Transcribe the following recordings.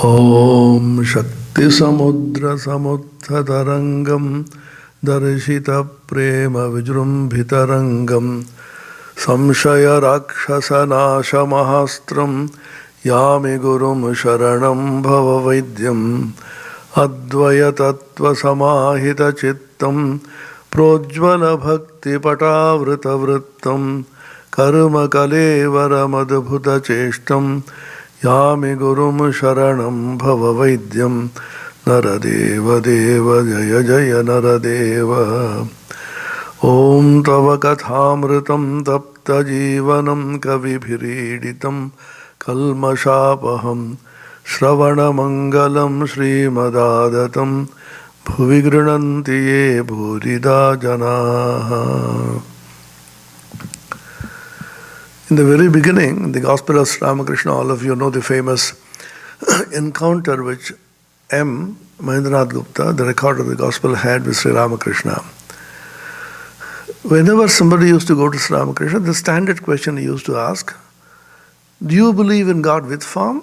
Om Shakti Samudra Samudhatarangam Darshita Prema Vijrumbhitarangam Samshaya Rakshasa Nasha Mahastram Yami Gurum Sharanam Bhava Vaidyam Advaya Tattva Samahita Chittam Projvala Bhakti Patavrita Vrittam Karma Kalevara Madbhuta Cheshtam Yami Gurum Sharanam Bhava Vaidyam Naradeva Deva Jaya Jaya Naradeva Om Tava Kathamritam Tapta Jivanam Kavibhiriditam Kalmashapaham Shravana Mangalam Srimadaadatam Bhuvigrinanti Ye Bhurida Janaha. In the very beginning, in the Gospel of Sri Ramakrishna, all of you know the famous encounter which M. Mahendranath Gupta, the recorder of the Gospel, had with Sri Ramakrishna. Whenever somebody used to go to Sri Ramakrishna, the standard question he used to ask, do you believe in God with form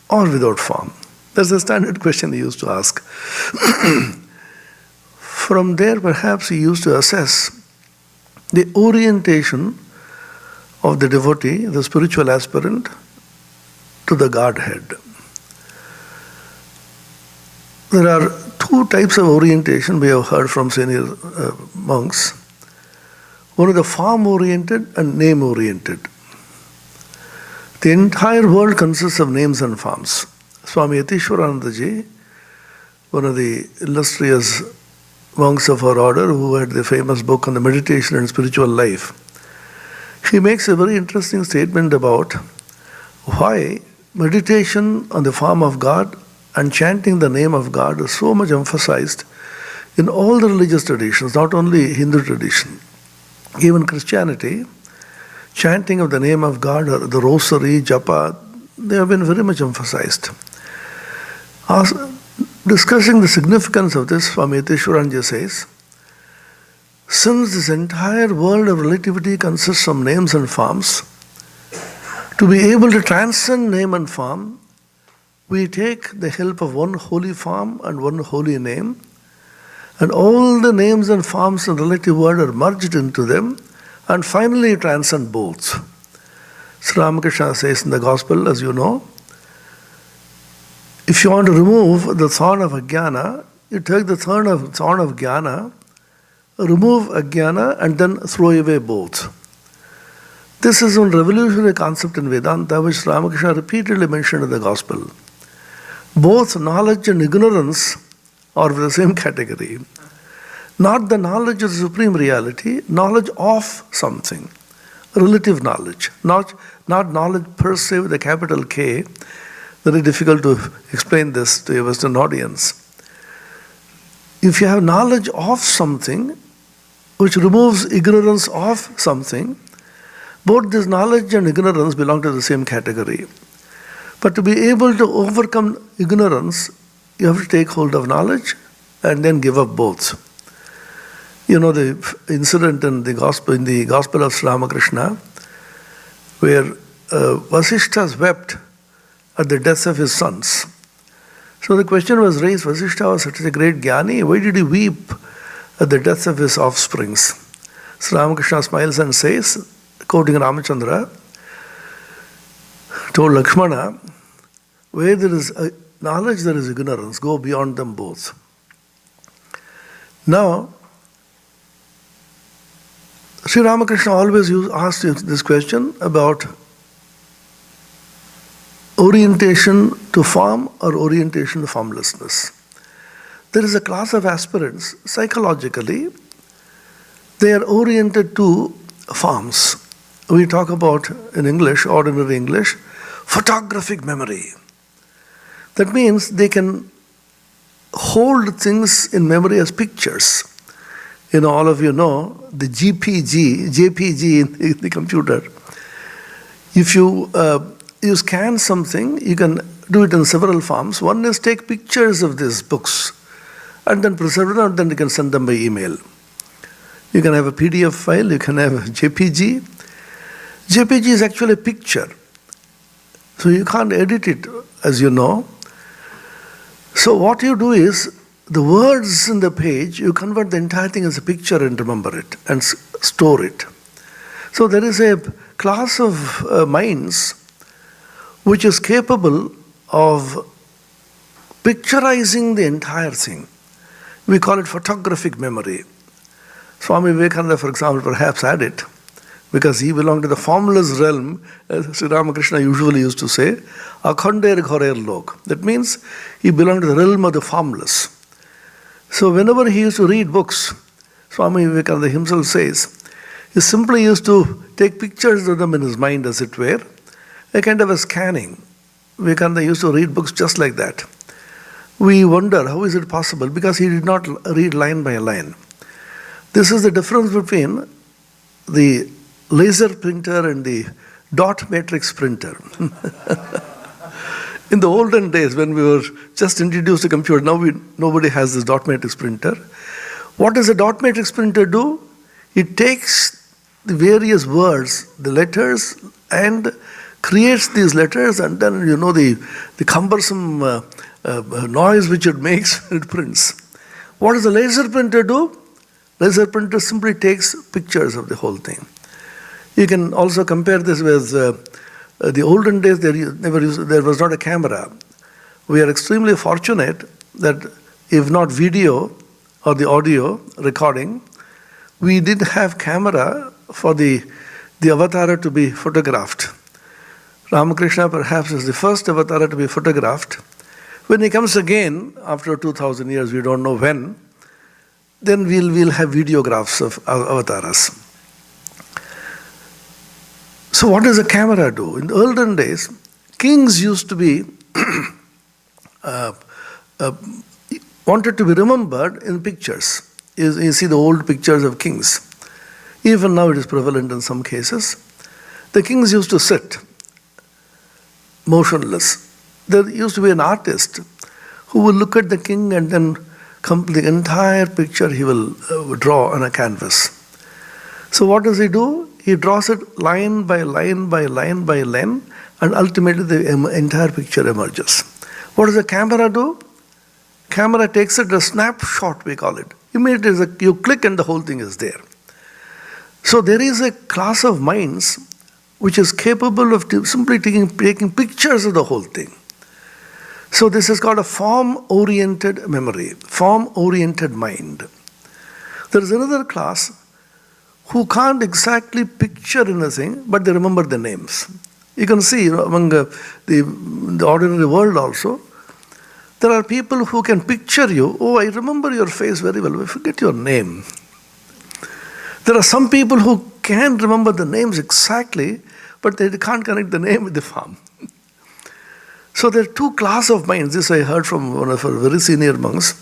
or without form? That's the standard question he used to ask. From there, perhaps he used to assess the orientation of the devotee, the spiritual aspirant, to the Godhead. There are two types of orientation we have heard from senior monks. One is the form-oriented and name-oriented. The entire world consists of names and forms. Swami Atmapriyananda, one of the illustrious monks of our order who had the famous book on the meditation and spiritual life, he makes a very interesting statement about why meditation on the form of God and chanting the name of God is so much emphasized in all the religious traditions, not only Hindu tradition. Even Christianity, chanting of the name of God, or the rosary, japa, they have been very much emphasized. Discussing the significance of this, Swami Atmapriyananda says, since this entire world of relativity consists of names and forms, to be able to transcend name and form, we take the help of one holy form and one holy name, and all the names and forms in relative world are merged into them, and finally transcend both. Sri Ramakrishna says in the Gospel, as you know, if you want to remove the thorn of Ajnana, you take the thorn of Jnana, remove Ajnana and then throw away both. This is a revolutionary concept in Vedanta which Ramakrishna repeatedly mentioned in the Gospel. Both knowledge and ignorance are of the same category. Not the knowledge of the supreme reality, knowledge of something, relative knowledge, not knowledge per se with a capital K. Very difficult to explain this to a Western audience. If you have knowledge of something which removes ignorance of something, both this knowledge and ignorance belong to the same category. But to be able to overcome ignorance, you have to take hold of knowledge and then give up both. You know the incident in the Gospel of Sri Ramakrishna, where Vasishtha wept at the death of his sons. So the question was raised, Vasishtha was such a great jnani, why did he weep at the death of his offsprings? Sri Ramakrishna smiles and says, quoting Ramachandra, told Lakshmana, where there is knowledge, there is ignorance. Go beyond them both. Now, Sri Ramakrishna always asked this question about orientation to form or orientation to formlessness. There is a class of aspirants, psychologically, they are oriented to forms. We talk about, in English, ordinary English, photographic memory. That means they can hold things in memory as pictures. You know, all of you know the JPG in the computer. If you scan something, you can do it in several forms. One is take pictures of these books and then preserve them, and then you can send them by email. You can have a PDF file, you can have a JPG. JPG is actually a picture. So you can't edit it, as you know. So what you do is, the words in the page, you convert the entire thing as a picture and remember it and store it. So there is a class of minds which is capable of picturizing the entire thing. We call it photographic memory. Swami Vivekananda, for example, perhaps had it, because he belonged to the formless realm, as Sri Ramakrishna usually used to say, Akhonder Ghorer Lok. That means he belonged to the realm of the formless. So whenever he used to read books, Swami Vivekananda himself says, he simply used to take pictures of them in his mind, as it were, a kind of a scanning. Vivekananda used to read books just like that. We wonder, how is it possible? Because he did not read line by line. This is the difference between the laser printer and the dot matrix printer. In the olden days, when we were just introduced to computer, now nobody has this dot matrix printer. What does a dot matrix printer do? It takes the various words, the letters, and creates these letters, and then the cumbersome noise which it makes, it prints. What does the laser printer do? Laser printer simply takes pictures of the whole thing. You can also compare this with the olden days. There was not a camera. We are extremely fortunate that if not video or the audio recording, we did have camera for the avatar to be photographed. Ramakrishna perhaps is the first avatar to be photographed. When he comes again, after 2000 years, we don't know when, then we'll have videographs of avatars. So what does a camera do? In the olden days, kings used to be wanted to be remembered in pictures. You see the old pictures of kings. Even now it is prevalent in some cases. The kings used to sit motionless. There used to be an artist who will look at the king and then the entire picture he will draw on a canvas. So what does he do? He draws it line by line by line by line, and ultimately the entire picture emerges. What does the camera do? Camera takes it a snapshot, we call it. Immediately you click and the whole thing is there. So there is a class of minds which is capable of simply taking pictures of the whole thing. So this is called a form-oriented memory, form-oriented mind. There is another class who can't exactly picture anything, but they remember the names. You can see among the ordinary world also, there are people who can picture you. Oh, I remember your face very well, I forget your name. There are some people who can remember the names exactly, but they can't connect the name with the form. So there are two classes of minds. This I heard from one of our very senior monks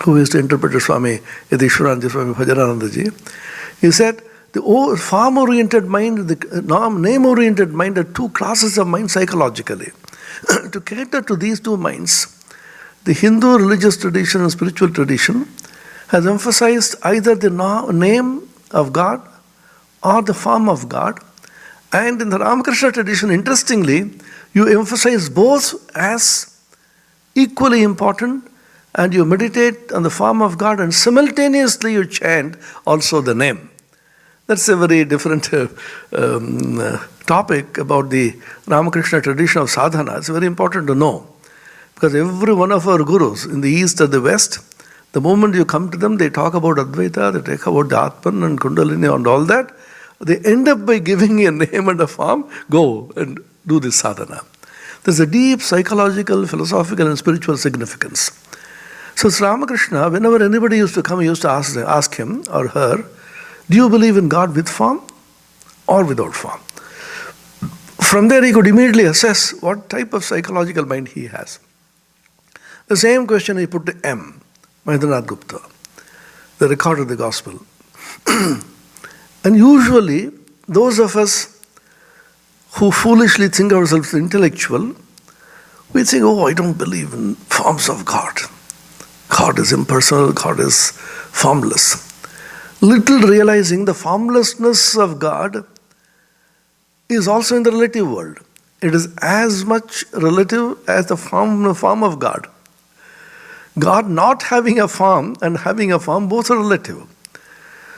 who used to interpret Swami Yadishwarananda, Swami Bhajaranandaji. He said, the form-oriented mind, the name-oriented mind are two classes of mind psychologically. To cater to these two minds, the Hindu religious tradition and spiritual tradition has emphasized either the name of God or the form of God. And in the Ramakrishna tradition, interestingly, you emphasize both as equally important, and you meditate on the form of God, and simultaneously you chant also the name. That's a very different topic about the Ramakrishna tradition of sadhana. It's very important to know, because every one of our gurus in the east or the west, the moment you come to them, they talk about Advaita, they talk about the Atman and Kundalini and all that. They end up by giving you a name and a form, go and do this sadhana. There's a deep psychological, philosophical and spiritual significance. So Sri Ramakrishna, whenever anybody used to come, he used to ask him or her, do you believe in God with form or without form? From there he could immediately assess what type of psychological mind he has. The same question he put to M. Mahendranath Gupta, the record of the Gospel. And usually, those of us who foolishly think ourselves intellectual, we think, oh, I don't believe in forms of God. God is impersonal, God is formless. Little realizing the formlessness of God is also in the relative world. It is as much relative as the form of God. God not having a form and having a form, both are relative.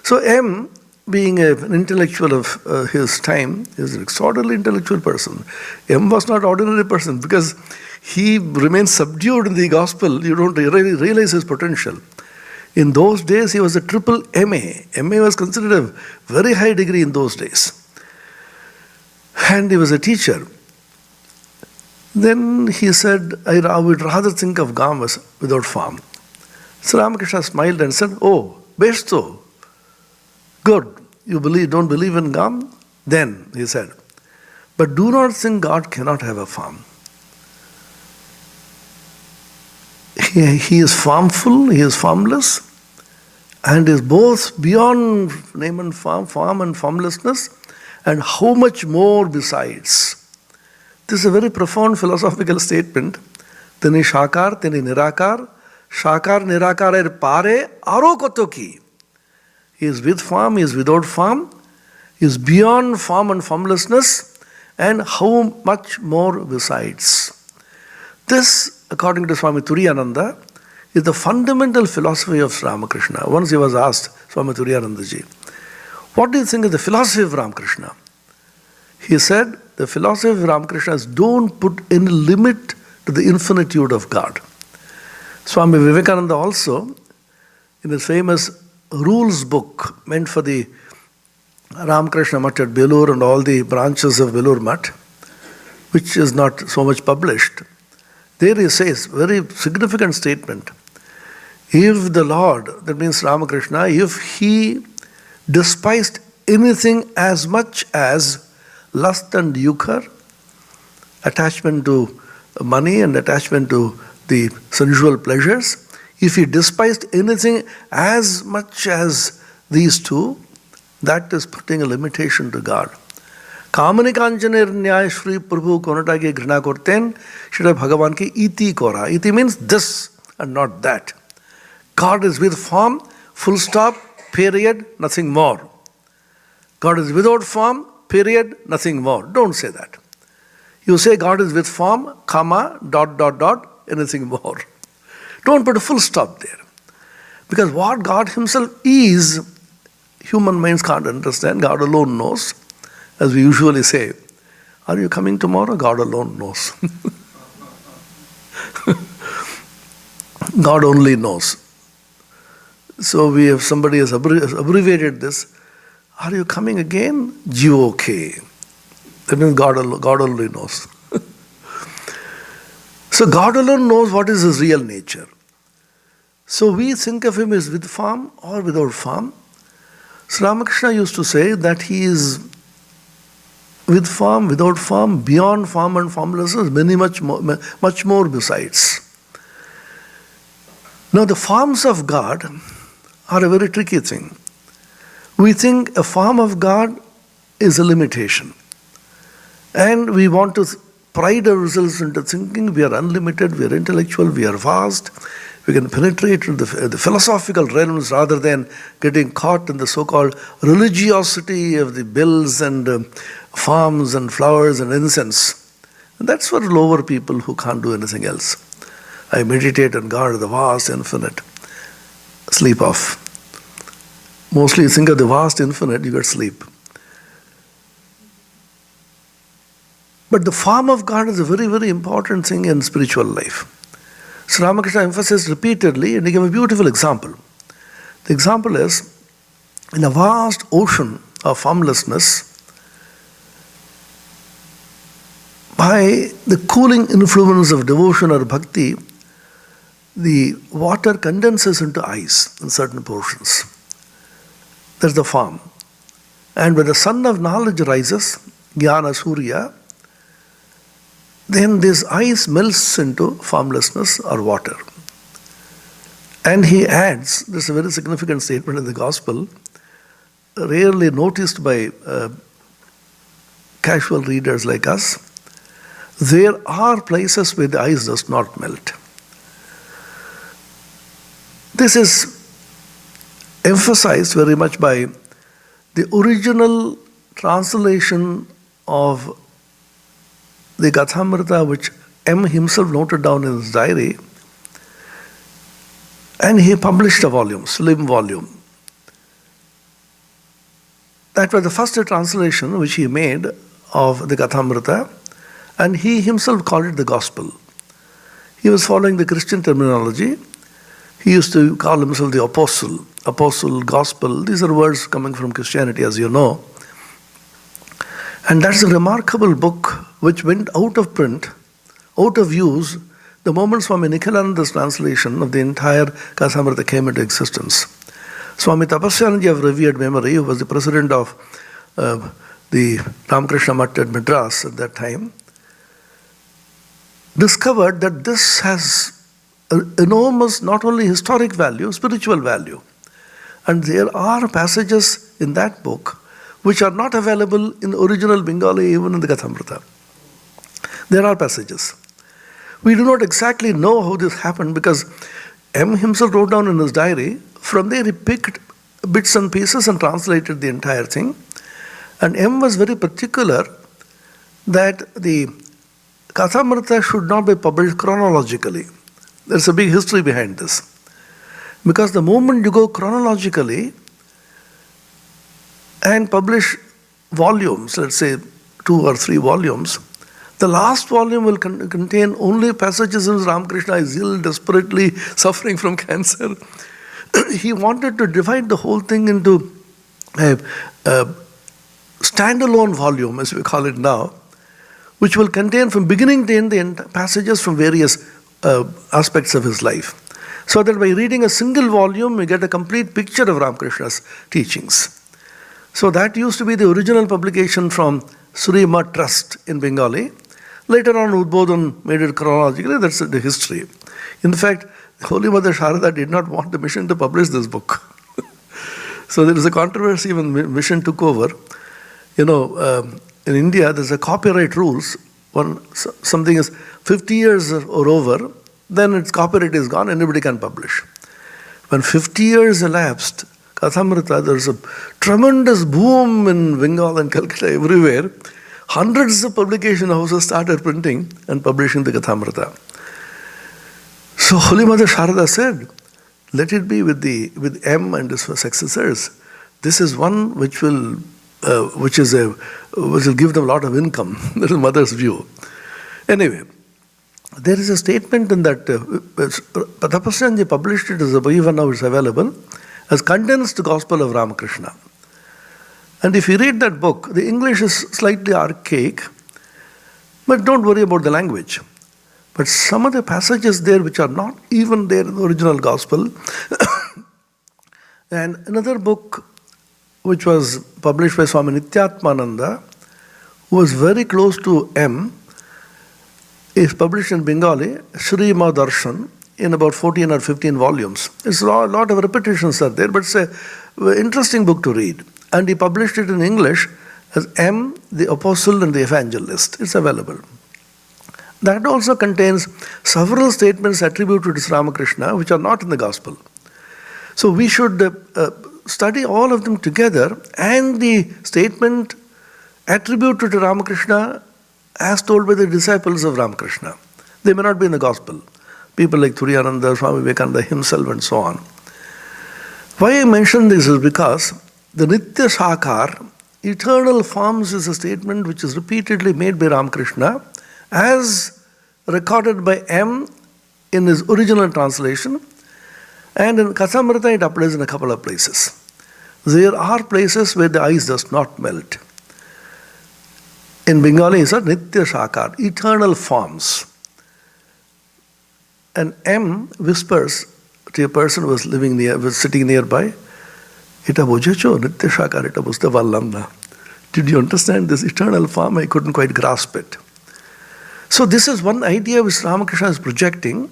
So M, being an intellectual of his time, is an extraordinarily intellectual person. M was not ordinary person because he remains subdued in the gospel. You don't really realize his potential. In those days, he was a triple MA. MA was considered a very high degree in those days. And he was a teacher. Then he said, I would rather think of Gam as without form. So Ramakrishna smiled and said, oh, best so. Good. You don't believe in Gam? Then, he said, but do not think God cannot have a form. He is formful, he is formless, and is both beyond name and form and formlessness, and how much more besides. This is a very profound philosophical statement. Tini Shakar, Tini Nirakar, Shakar Nirakar er pare aro kotoki. He is with form, he is without form, he is beyond form and formlessness, and how much more besides. This, according to Swami Turiyananda, is the fundamental philosophy of Sri Ramakrishna. Once he was asked, Swami Turiyanandaji, what do you think is the philosophy of Ramakrishna? He said, the philosophy of Ramakrishna is don't put any limit to the infinitude of God. Swami Vivekananda also, in his famous rules book meant for the Ramakrishna Mutt at Belur and all the branches of Belur Mutt, which is not so much published, there he says, very significant statement, if the Lord, that means Ramakrishna, if he despised anything as much as lust and lucre, attachment to money and attachment to the sensual pleasures, if he despised anything as much as these two, that is putting a limitation to God. Kamani kanchaner nyay Shri Prabhu konata ke grina korten, Shri Bhagavan ki iti kora. Iti means this and not that. God is with form, full stop, period, nothing more. God is without form, period, nothing more. Don't say that. You say God is with form, comma, dot, dot, dot, anything more. Don't put a full stop there. Because what God himself is, human minds can't understand. God alone knows. As we usually say, are you coming tomorrow? God alone knows. God only knows. So somebody has abbreviated this. Are you coming again? GOK. That means God only knows. So God alone knows what is his real nature. So we think of him as with form or without form. Sri Ramakrishna used to say that he is with form, without form, beyond form and formlessness, much more besides. Now the forms of God are a very tricky thing. We think a form of God is a limitation. And we want to pride ourselves into thinking we are unlimited, we are intellectual, we are vast, we can penetrate into the philosophical realms rather than getting caught in the so-called religiosity of the bells and forms and flowers and incense. And that's for lower people who can't do anything else. I meditate on God, the vast infinite. Sleep off. Mostly you think of the vast infinite, you get sleep. But the form of God is a very, very important thing in spiritual life. Sri Ramakrishna emphasized repeatedly, and he gave a beautiful example. The example is, in a vast ocean of formlessness, by the cooling influence of devotion or bhakti, the water condenses into ice in certain portions. That's the form. And when the sun of knowledge rises, Jnana Surya, then this ice melts into formlessness or water. And he adds, this is a very significant statement in the Gospel, rarely noticed by casual readers like us, there are places where the ice does not melt. This is emphasized very much by the original translation of the Gathamrita, which M himself noted down in his diary. And he published a volume, slim volume. That was the first translation which he made of the Kathamrita, and he himself called it the Gospel. He was following the Christian terminology. He used to call himself the Apostle, Gospel. These are words coming from Christianity, as you know. And that's a remarkable book which went out of print, out of use, the moment Swami Nikhilananda's translation of the entire Kathamrita came into existence. Swami Tapasyananji of revered memory, who was the president of the Ramakrishna-Vivekananda at Madras at that time, discovered that this has enormous, not only historic value, spiritual value. And there are passages in that book which are not available in original Bengali, even in the Kathamrita. There are passages. We do not exactly know how this happened because M himself wrote down in his diary. From there he picked bits and pieces and translated the entire thing. And M was very particular that the Kathamrita should not be published chronologically. There's a big history behind this. Because the moment you go chronologically and publish volumes, let's say 2 or 3 volumes, the last volume will contain only passages in which Ramakrishna is ill, desperately suffering from cancer. He wanted to divide the whole thing into a standalone volume, as we call it now, which will contain from beginning to end the passages from various aspects of his life. So that by reading a single volume, we get a complete picture of Ramakrishna's teachings. So that used to be the original publication from Sri Mat Trust in Bengali. Later on, Udbodhan made it chronologically. That's the history. In fact, Holy Mother Sharada did not want the mission to publish this book. So there is a controversy when mission took over. You know, in India, there's a copyright rules. When something is 50 years or over, then its copyright is gone, anybody can publish. When 50 years elapsed, Kathamrita, there's a tremendous boom in Bengal and Calcutta, everywhere. Hundreds of publication houses started printing and publishing the Kathamrita. So Holy Mother Sharada said, let it be with M and his successors. This is one which will give them a lot of income. That is Mother's view. Anyway, there is a statement in that Tapasyanji published it as a book, even now it's available, as condensed Gospel of Ramakrishna. And if you read that book, the English is slightly archaic, but don't worry about the language. But some of the passages there which are not even there in the original Gospel. And another book which was published by Swami Atmapriyananda, who was very close to M, is published in Bengali, Sri Madarshan, in about 14 or 15 volumes. It's a lot of repetitions are there, but it's an interesting book to read. And he published it in English as M, the Apostle and the Evangelist. It's available. That also contains several statements attributed to Sri Ramakrishna which are not in the Gospel. So we should study all of them together, and the statement attributed to Ramakrishna as told by the disciples of Ramakrishna. They may not be in the Gospel. People like Turiyananda, Swami Vivekananda himself and so on. Why I mention this is because the Nitya Sakar, eternal forms, is a statement which is repeatedly made by Ramakrishna as recorded by M in his original translation, and in Kathamrita it applies in a couple of places. There are places where the ice does not melt. In Bengali it's a Nitya Sakar, eternal forms. And M whispers to a person who was sitting nearby, Ita bojecho, Nitya Sakar, ita bujte parlam na. Did you understand this eternal form? I couldn't quite grasp it. So this is one idea which Ramakrishna is projecting,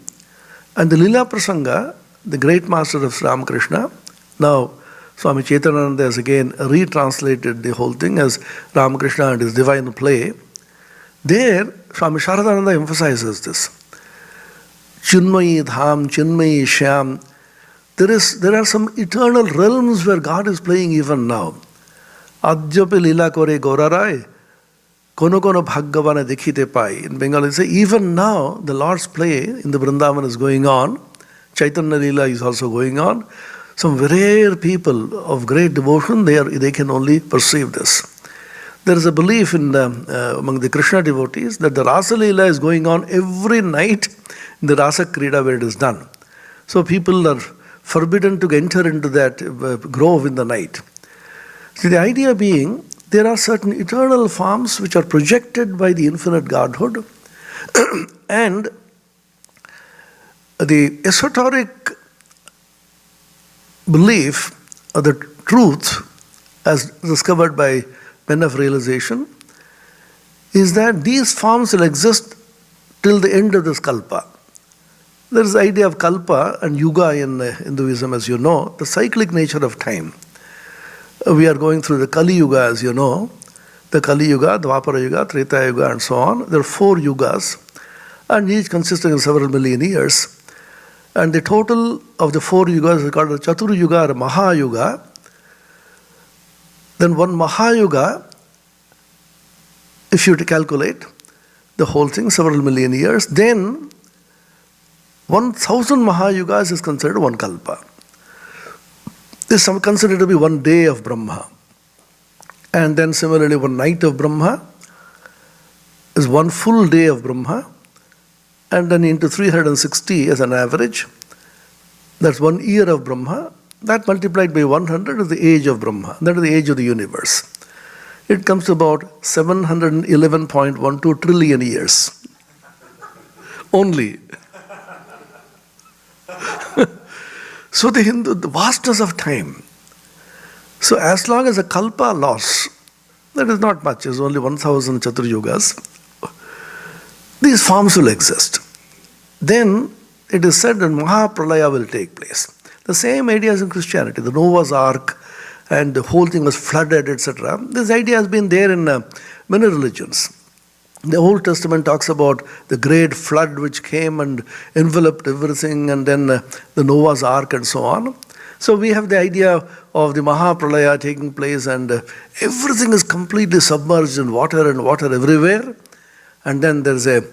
and the Lila Prasanga, the great master of Sri Ramakrishna, now Swami Chaitananda has again retranslated the whole thing as Ramakrishna and his divine play. There, Swami Sharadananda emphasizes this. Chinmayi Dham, Chinmayi Shyam. There are some eternal realms where God is playing even now. Adjape lila kore gorarai, kono kono bhaggavana dekhite pai. In Bengali, they say even now the Lord's play in the Vrindavan is going on. Chaitanya Leela is also going on. Some rare people of great devotion, they can only perceive this. There is a belief among the Krishna devotees that the Rasa Leela is going on every night in the Rasa Krida where it is done. So people are forbidden to enter into that grove in the night. So the idea being, there are certain eternal forms which are projected by the infinite Godhood, and the esoteric belief or the truth as discovered by men of realization is that these forms will exist till the end of this kalpa. There is the idea of kalpa and yuga in Hinduism, as you know, the cyclic nature of time. We are going through the Kali Yuga, as you know, the Kali Yuga, Dwapara Yuga, Treta Yuga, and so on. There are 4 yugas, and each consisting of several million years. And the total of the 4 yugas is called the Chatur Yuga or Maha Yuga. Then one Maha Yuga, if you calculate the whole thing, several million years, then 1,000 Maha Yugas is considered one kalpa. This is considered to be one day of Brahma. And then similarly, one night of Brahma is one full day of Brahma. And then into 360 as an average, that's 1 year of Brahma. That multiplied by 100 is the age of Brahma. That is the age of the universe. It comes to about 711.12 trillion years. Only. So the vastness of time. So as long as a kalpa lasts, that is not much, it's only 1,000 Chatur Yugas, these forms will exist. Then it is said that Mahapralaya will take place. The same idea as in Christianity, the Noah's Ark, and the whole thing was flooded, etc. This idea has been there in many religions. The Old Testament talks about the great flood which came and enveloped everything, and then the Noah's Ark and so on. So we have the idea of the Mahapralaya taking place, and everything is completely submerged in water and water everywhere. And then there's a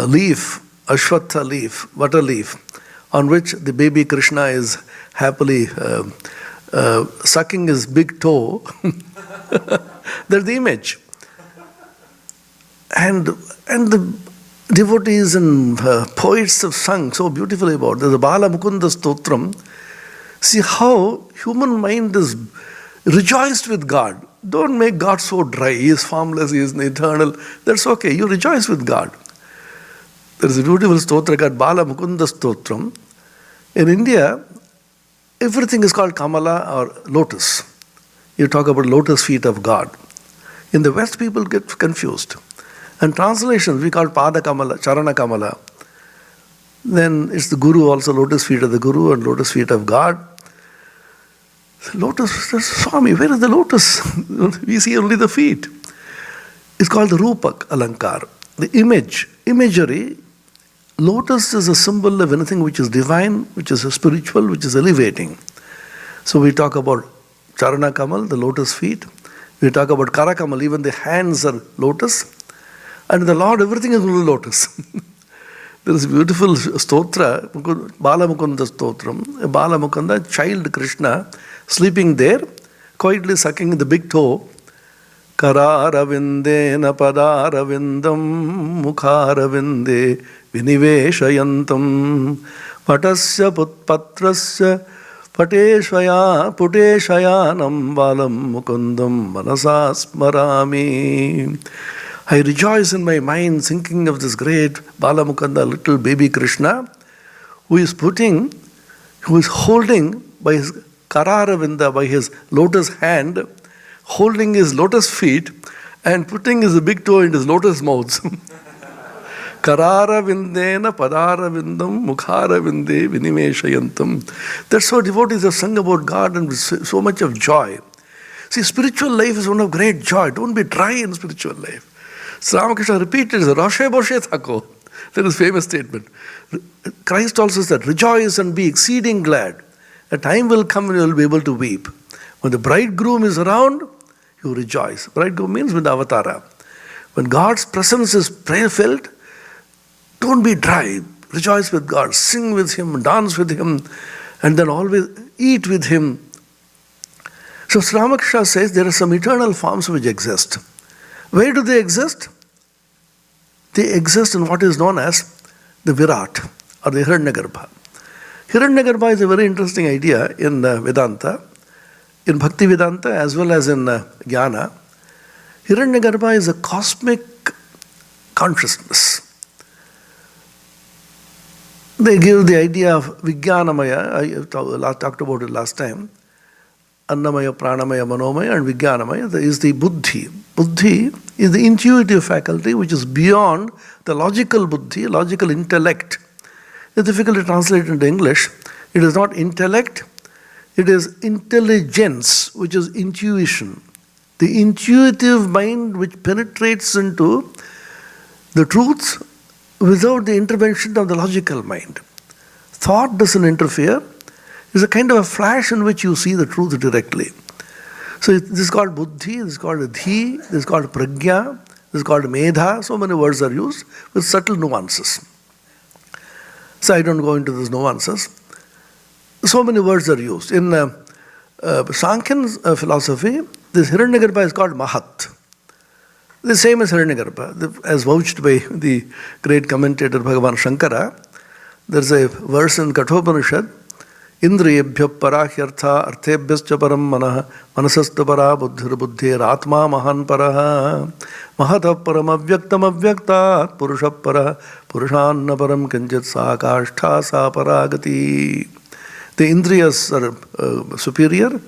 leaf, Ashwatha leaf, butter leaf, on which the baby Krishna is happily sucking his big toe. There's the image. And the devotees and poets have sung so beautifully about it. There's a Bala Mukunda Stotram. See how human mind is rejoiced with God. Don't make God so dry. He is formless, He is eternal. That's okay. You rejoice with God. There is a beautiful stotra called Bala Mukunda Stotram. In India, everything is called Kamala or lotus. You talk about lotus feet of God. In the West, people get confused. And translations, we call Pada Kamala, Charana Kamala. Then it's the Guru also, lotus feet of the Guru and lotus feet of God. Lotus, Swami, where is the lotus? We see only the feet. It's called the Rupak Alankar. The imagery, lotus is a symbol of anything which is divine, which is spiritual, which is elevating. So we talk about Charana Kamal, the lotus feet. We talk about Kara Kamal, even the hands are lotus. And the Lord, everything is only lotus. There is a beautiful stotra, Bala Mukunda Stotram. Bala Mukunda, child Krishna, sleeping there, quietly sucking the big toe. Kararavindena padaravindam mukharavinde viniveshayantam patasya putpatrasya puteshayanam balam mukundam manasa smarami. I rejoice in my mind thinking of this great Bala Mukunda, little baby Krishna, who is holding by his Kararavinda, by his lotus hand, holding his lotus feet and putting his big toe in his lotus mouth. Kararavindena padaravindam mukharavinde vinimeshayantam. That's how devotees have sung about God and with so much of joy. See, spiritual life is one of great joy. Don't be dry in spiritual life. So Ramakrishna repeated, Roshe Boshe Thako. That is a famous statement. Christ also said, rejoice and be exceeding glad. A time will come when you will be able to weep. When the bridegroom is around, you rejoice. Bridegroom means with the avatara. When God's presence is felt, don't be dry. rejoice with God, sing with Him, dance with Him, and then always eat with Him. So Sri Ramakrishna says there are some eternal forms which exist. Where do they exist? They exist in what is known as the Virat or the Hiranyagarbha. Hiranyagarbha is a very interesting idea in Vedanta, in Bhakti Vedanta as well as in Jnana. Hiranyagarbha is a cosmic consciousness. They give the idea of Vijnanamaya, I talked about it last time. Annamaya, Pranamaya, Manomaya and Vijnanamaya is the Buddhi. Buddhi is the intuitive faculty which is beyond the logical Buddhi, logical intellect. It's difficult to translate into English. It is not intellect, it is intelligence, which is intuition. The intuitive mind which penetrates into the truth without the intervention of the logical mind. Thought doesn't interfere. It's a kind of a flash in which you see the truth directly. So this is called buddhi, this is called dhi, this is called prajna, this is called medha. So many words are used with subtle nuances. So I don't go into those nuances. So many words are used. In Sankhyan philosophy, this Hiranyagarbha is called Mahat. The same as Hiranyagarbha, as vouched by the great commentator Bhagavan Shankara. There's a verse in Kathopanishad, Indriyebhya parahyartha arthebhyascha param manah manasastha para buddhir buddhir atma mahan paraha mahata param avyaktam avyaktat purusha para purushanna param kinchit sa kashtha sa paragati. The indriyas are superior,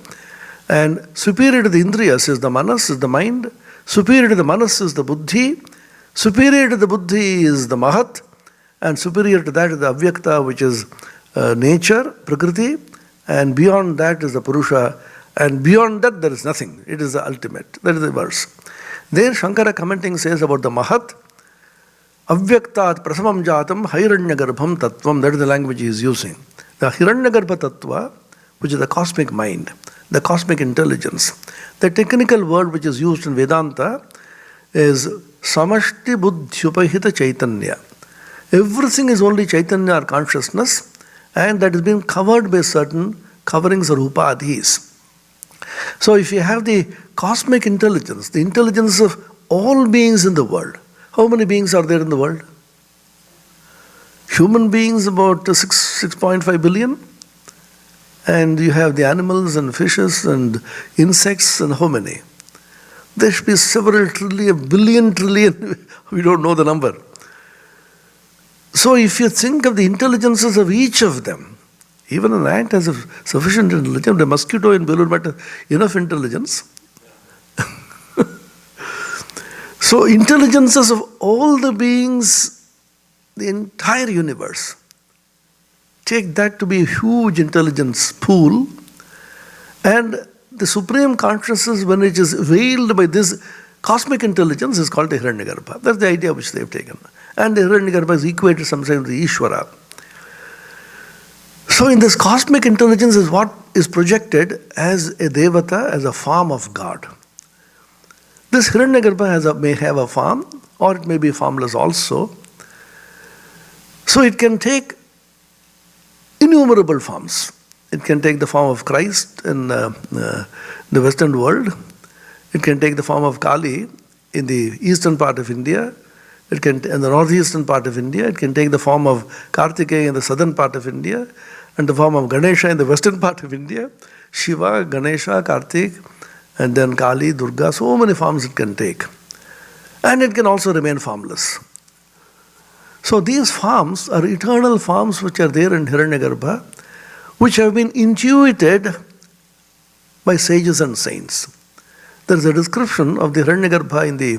and superior to the indriyas is the manas, is the mind. Superior to the manas is the buddhi. Superior to the buddhi is the mahat, and superior to that is the avyakta, which is nature, prakriti, and beyond that is the purusha, and beyond that there is nothing. It is the ultimate. That is the verse. There Shankara commenting says about the mahat, avyaktat prasamam jatam hiranyagarbham tattvam. That is the language he is using. The hiranyagarbha tattva, which is the cosmic mind, the cosmic intelligence. The technical word which is used in Vedanta is samashti buddhyupahita chaitanya. Everything is only chaitanya or consciousness, and that is being covered by certain coverings or upadhis. So if you have the cosmic intelligence, the intelligence of all beings in the world, how many beings are there in the world? Human beings about 6.5 billion, and you have the animals and fishes and insects, and how many? There should be several trillion, billion trillion, we don't know the number. So if you think of the intelligences of each of them, even an ant has a sufficient intelligence, the mosquito in Belur has enough intelligence. So intelligences of all the beings, the entire universe, take that to be a huge intelligence pool, and the supreme consciousness, when it is veiled by this cosmic intelligence, is called the Hiranyagarbha. That's the idea which they have taken. And the Hiranyagarbha is equated sometimes with the Ishvara. So in this cosmic intelligence is what is projected as a Devata, as a form of God. This Hiranyagarbha may have a form, or it may be formless also. So it can take innumerable forms. It can take the form of Christ in the Western world. It can take the form of Kali in the eastern part of India. It can, in the northeastern part of India. It can take the form of Kartikeya in the southern part of India, and the form of Ganesha in the western part of India. Shiva, Ganesha, Kartik, and then Kali, Durga. So many forms it can take. And it can also remain formless. So these forms are eternal forms which are there in Hiranyagarbha, which have been intuited by sages and saints. There is a description of the Hiranyagarbha in the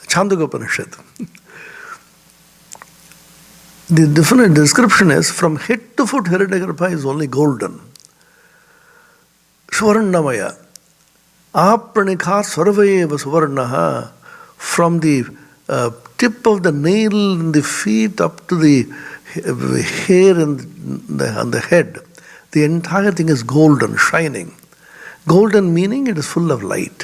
Chandogya Upanishad. The definite description is, from head to foot Hiranyagarbha is only golden. Swarnamaya. Apranikha sarvayeva suvarnaha. From the tip of the nail in the feet up to the hair on the head, the entire thing is golden, shining. Golden meaning it is full of light.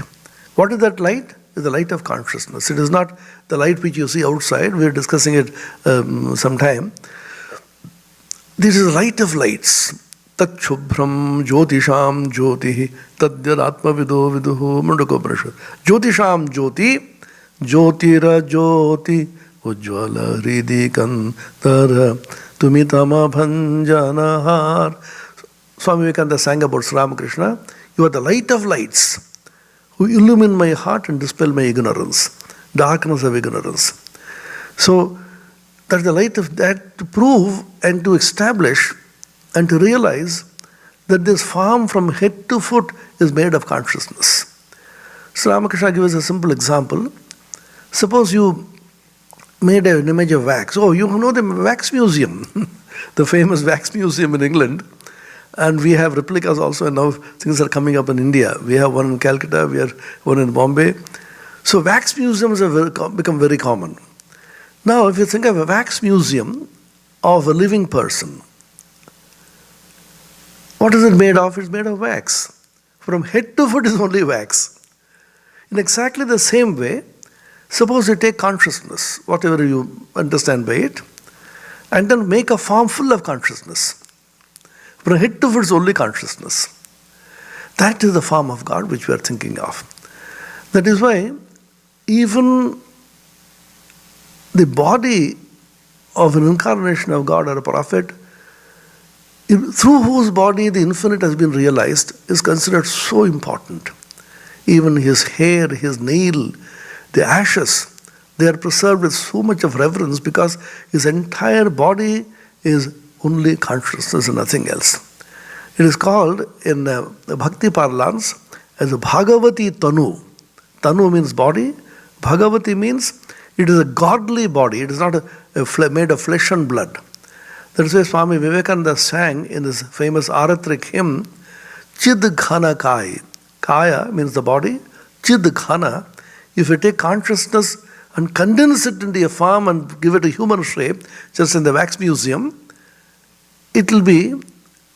What is that light? It is the light of consciousness. It is not the light which you see outside. We are discussing it sometime. This is light of lights. Tat Shubhram Jyotisham Jyoti Tadyad Atmavido Viduhu Mundakoparashad. Jyotisham Jyoti Jyotira Jyoti Ujjvala Hridi Kantara Tumitama Bhanjanahar. Swami Vivekananda sang about Sri Ramakrishna. You are the light of lights who illumine my heart and dispel my ignorance, darkness of ignorance. So that's the light of that to prove and to establish and to realize that this form from head to foot is made of consciousness. Sri Ramakrishna gives us a simple example. Suppose you made an image of wax. Oh, you know the wax museum, the famous wax museum in England. And we have replicas also, and now things are coming up in India. We have one in Calcutta, we have one in Bombay. So wax museums have become very common. Now, if you think of a wax museum of a living person, what is it made of? It's made of wax. From head to foot is only wax. In exactly the same way, suppose you take consciousness, whatever you understand by it, and then make a form full of consciousness. From head to foot is only consciousness. That is the form of God which we are thinking of. That is why even the body of an incarnation of God or a prophet, through whose body the infinite has been realized, is considered so important. Even his hair, his nail, the ashes, they are preserved with so much of reverence because his entire body is only consciousness and nothing else. It is called in Bhakti parlance as a Bhagavati Tanu. Tanu means body. Bhagavati means it is a godly body. It is not made of flesh and blood. That is why Swami Vivekananda sang in his famous Aratric hymn, Chid Ghana Kai. Kaya means the body. Chid Ghana. If you take consciousness and condense it into a form and give it a human shape, just in the wax museum, it will be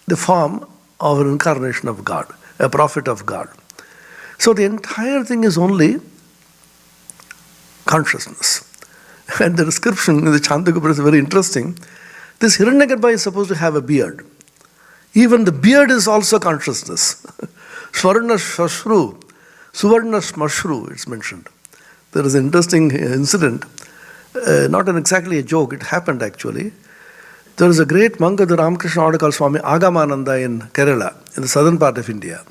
the form of an incarnation of God, a prophet of God. So the entire thing is only consciousness. And the description in the Chandogopura is very interesting. This Hiranyagarbha is supposed to have a beard. Even the beard is also consciousness. Swarna Shashru, Suvarna Smashru, it's mentioned. There is an interesting incident, not exactly a joke, it happened actually. There is a great monk of the Ramakrishna Order called Swami Agamananda in Kerala, in the southern part of India.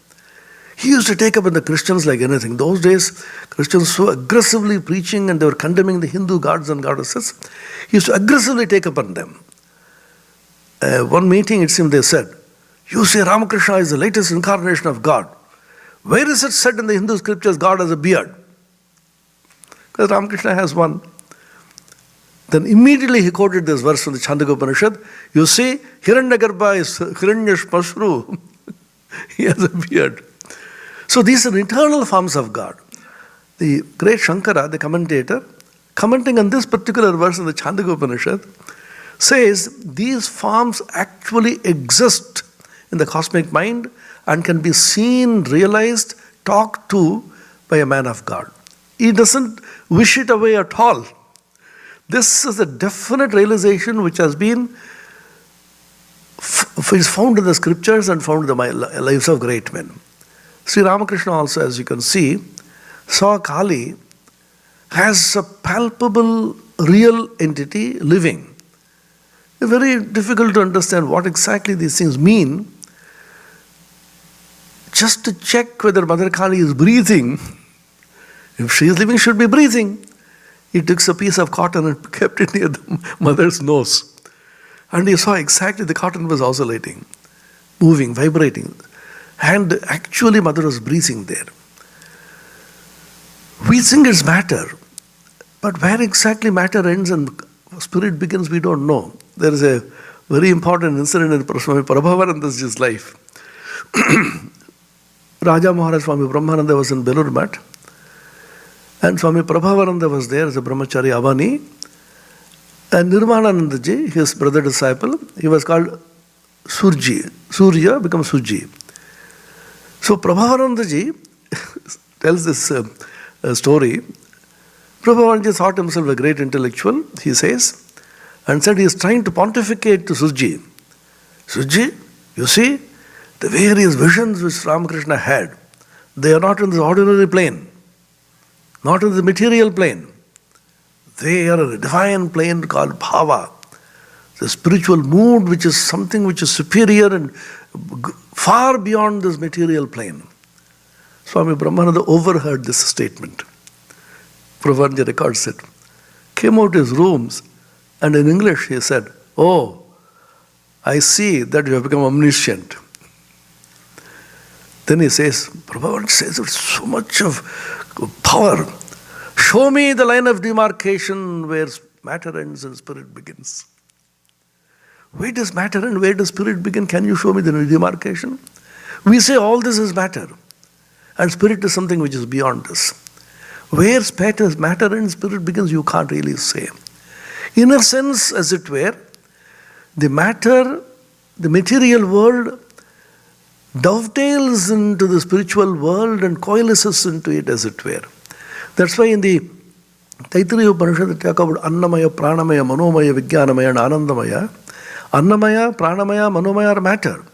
He used to take up on the Christians like anything. Those days, Christians so aggressively preaching and they were condemning the Hindu gods and goddesses. He used to aggressively take up on them. One meeting, it seemed they said, you say Ramakrishna is the latest incarnation of God. Where is it said in the Hindu scriptures God has a beard? Because Ramakrishna has one. Then immediately he quoted this verse from the Chandogopaniषद. You see, Hiranyagarbha is Hiranyashmashru. He has a beard. So these are internal forms of God. The great Shankara, the commentator, commenting on this particular verse in the Chandogopaniषद, says these forms actually exist in the cosmic mind and can be seen, realized, talked to by a man of God. He doesn't wish it away at all. This is a definite realization which has been is found in the scriptures and found in the lives of great men. Sri Ramakrishna also, as you can see, saw Kali as a palpable, real entity living. It's very difficult to understand what exactly these things mean. Just to check whether Mother Kali is breathing, if she is living, she should be breathing. He took a piece of cotton and kept it near the mother's nose. And he saw exactly the cotton was oscillating, moving, vibrating. And actually mother was breathing there. We think it's matter. But where exactly matter ends and spirit begins, we don't know. There is a very important incident in Swami Prabhavananda's life. Raja Maharaj Swami Brahmananda was in Belur Math. And Swami Prabhavananda was there as a brahmachari Avani. And Nirmananandaji, his brother disciple, he was called Surji. Surya becomes Suji. So Prabhavanandaji tells this story. Prabhavanandaji thought himself a great intellectual, he says, and said he is trying to pontificate to Surji. Suji, you see, the various visions which Ramakrishna had, they are not in the ordinary plane, not in the material plane. They are a divine plane called bhava, the spiritual mood, which is something which is superior and far beyond this material plane. Swami Brahmananda overheard this statement. Prabhupada records it. Came out his rooms, and in English he said, "Oh, I see that you have become omniscient." Then he says, Prabhupada says with so much of power, "Show me the line of demarcation where matter ends and spirit begins." Where does matter end? Where does spirit begin? Can you show me the demarcation? We say all this is matter, and spirit is something which is beyond this. Where matter ends, spirit begins, you can't really say. In a sense, as it were, the matter, the material world, dovetails into the spiritual world and coalesces into it, as it were. That's why in the Taittiriya Upanishad they talk about Annamaya, Pranamaya, Manomaya, Vijnanamaya and Anandamaya. Annamaya, Pranamaya, Manomaya are matter.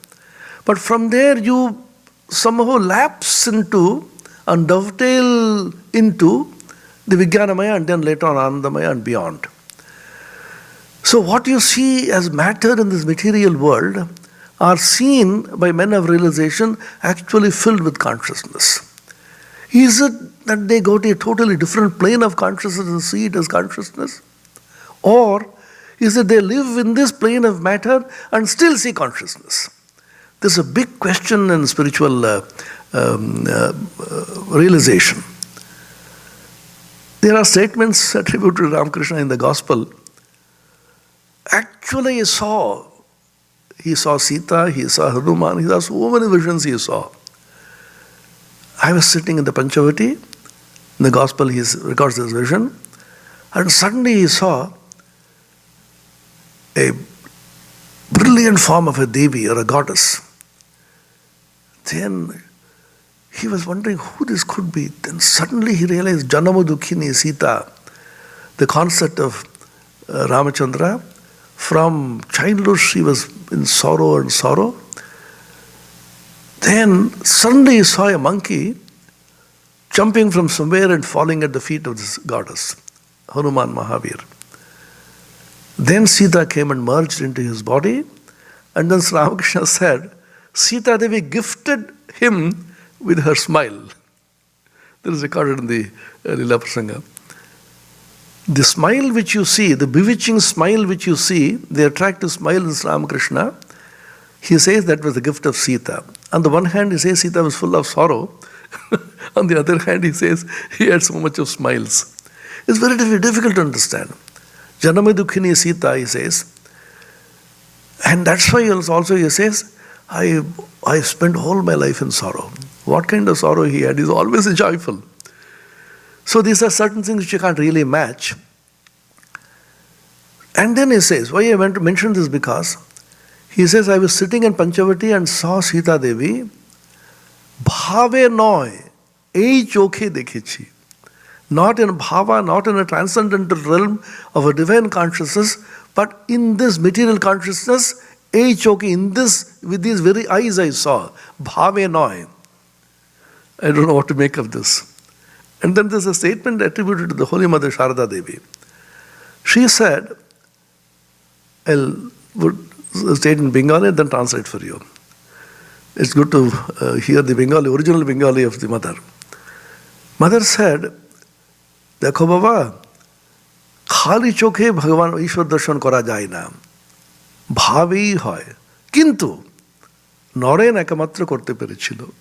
But from there you somehow lapse into and dovetail into the Vijnanamaya and then later on Anandamaya and beyond. So what you see as matter in this material world are seen by men of realization actually filled with consciousness. Is it that they go to a totally different plane of consciousness and see it as consciousness? Or is it they live in this plane of matter and still see consciousness? This is a big question in spiritual realization. There are statements attributed to Ramakrishna in the Gospel. Actually he saw Sita, he saw Hanuman, he saw so many visions he saw. I was sitting in the Panchavati, in the Gospel he records this vision, and suddenly he saw a brilliant form of a Devi or a goddess. Then he was wondering who this could be. Then suddenly he realized Janama Dukhini Sita, the concept of Ramachandra. From childhood she was in sorrow and sorrow. Then suddenly he saw a monkey jumping from somewhere and falling at the feet of this goddess, Hanuman Mahavir. Then Sita came and merged into his body, and then Sri Ramakrishna said, Sita Devi gifted him with her smile. That is recorded in the Lila Prasanga. The smile which you see, the bewitching smile which you see, the attractive smile in Sri Ramakrishna, he says that was the gift of Sita. On the one hand, he says Sita was full of sorrow. On the other hand, he says he had so much of smiles. It's very difficult to understand. Janama Dukhini Sita, he says. And that's why also he says, I spent all my life in sorrow. What kind of sorrow he had? He's always joyful. So these are certain things which you can't really match. And then he says, why I want to mention this because he says, I was sitting in Panchavati and saw Sita Devi, bhave noy, ei chokhe dekhichi. Not in bhava, not in a transcendental realm of a divine consciousness, but in this material consciousness, ei chokhe, in this, with these very eyes I saw, bhave noy. I don't know what to make of this. And then there's a statement attributed to the Holy Mother Sharada Devi. She said, I'll state in Bengali and then translate for you. It's good to hear the Bengali, original Bengali of the mother. Mother said, Dekho Baba, khali chokhe Bhagavan Ishwar darshan kora jay na. Bhavei hoy. Kintu, Naren ekamatra korte perechilo.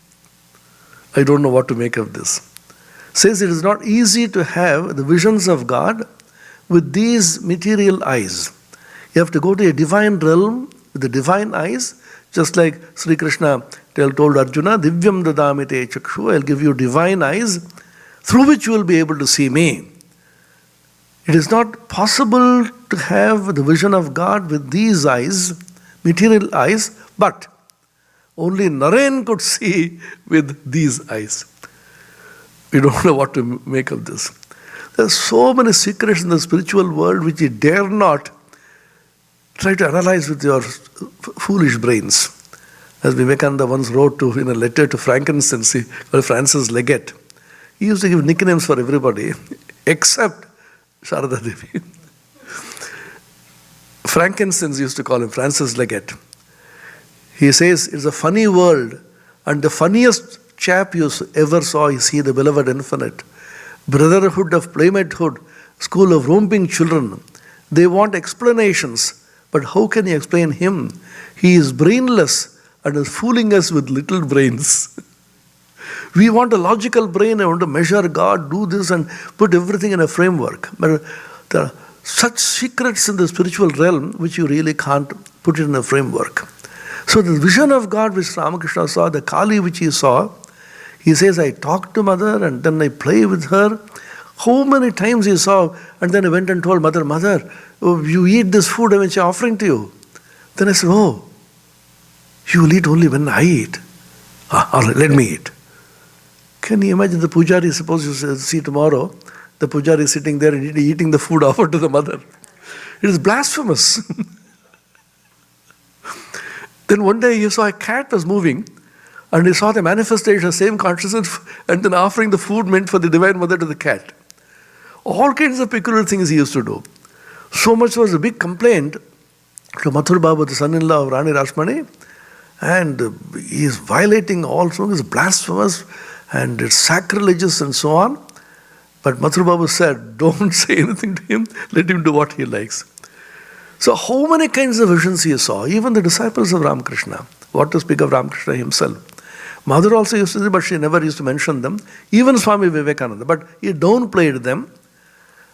I don't know what to make of this. Says it is not easy to have the visions of God with these material eyes. You have to go to a divine realm with the divine eyes, just like Sri Krishna told Arjuna, Divyam dadamite chakshu, I'll give you divine eyes through which you will be able to see me. It is not possible to have the vision of God with these eyes, material eyes, but only Naren could see with these eyes. We don't know what to make of this. There are so many secrets in the spiritual world which you dare not Try to analyze with your foolish brains. As Vivekananda once wrote in a letter to frankincense, Francis Legate, he used to give nicknames for everybody except Sharada Devi. Frankincense used to call him Francis Legate. He says, it's a funny world, and the funniest chap you ever saw is he, the beloved infinite. Brotherhood of playmatehood, school of romping children. They want explanations, but how can you explain him? He is brainless and is fooling us with little brains. We want a logical brain. I want to measure God, do this, and put everything in a framework. But there are such secrets in the spiritual realm which you really can't put it in a framework. So the vision of God which Ramakrishna saw, the Kali which he saw, he says, I talked to mother and then I play with her. How many times he saw, and then I went and told mother, Mother, oh, you eat this food which I'm offering to you. Then I said, oh, you will eat only when I eat. All right, let me eat. Can you imagine the pujari, suppose you see tomorrow, the pujari is sitting there and eating the food offered to the mother. It is blasphemous. Then one day he saw a cat was moving, and he saw the manifestation of same consciousness, and then offering the food meant for the Divine Mother to the cat. All kinds of peculiar things he used to do. So much was a big complaint to Mathur Babu, the son-in-law of Rani Rashmani, and he is violating all songs, it's blasphemous, and it's sacrilegious and so on. But Mathur Babu said, don't say anything to him, let him do what he likes. So how many kinds of visions he saw, even the disciples of Ramakrishna, what to speak of Ramakrishna himself. Mother also used to say, but she never used to mention them. Even Swami Vivekananda, but he downplayed them.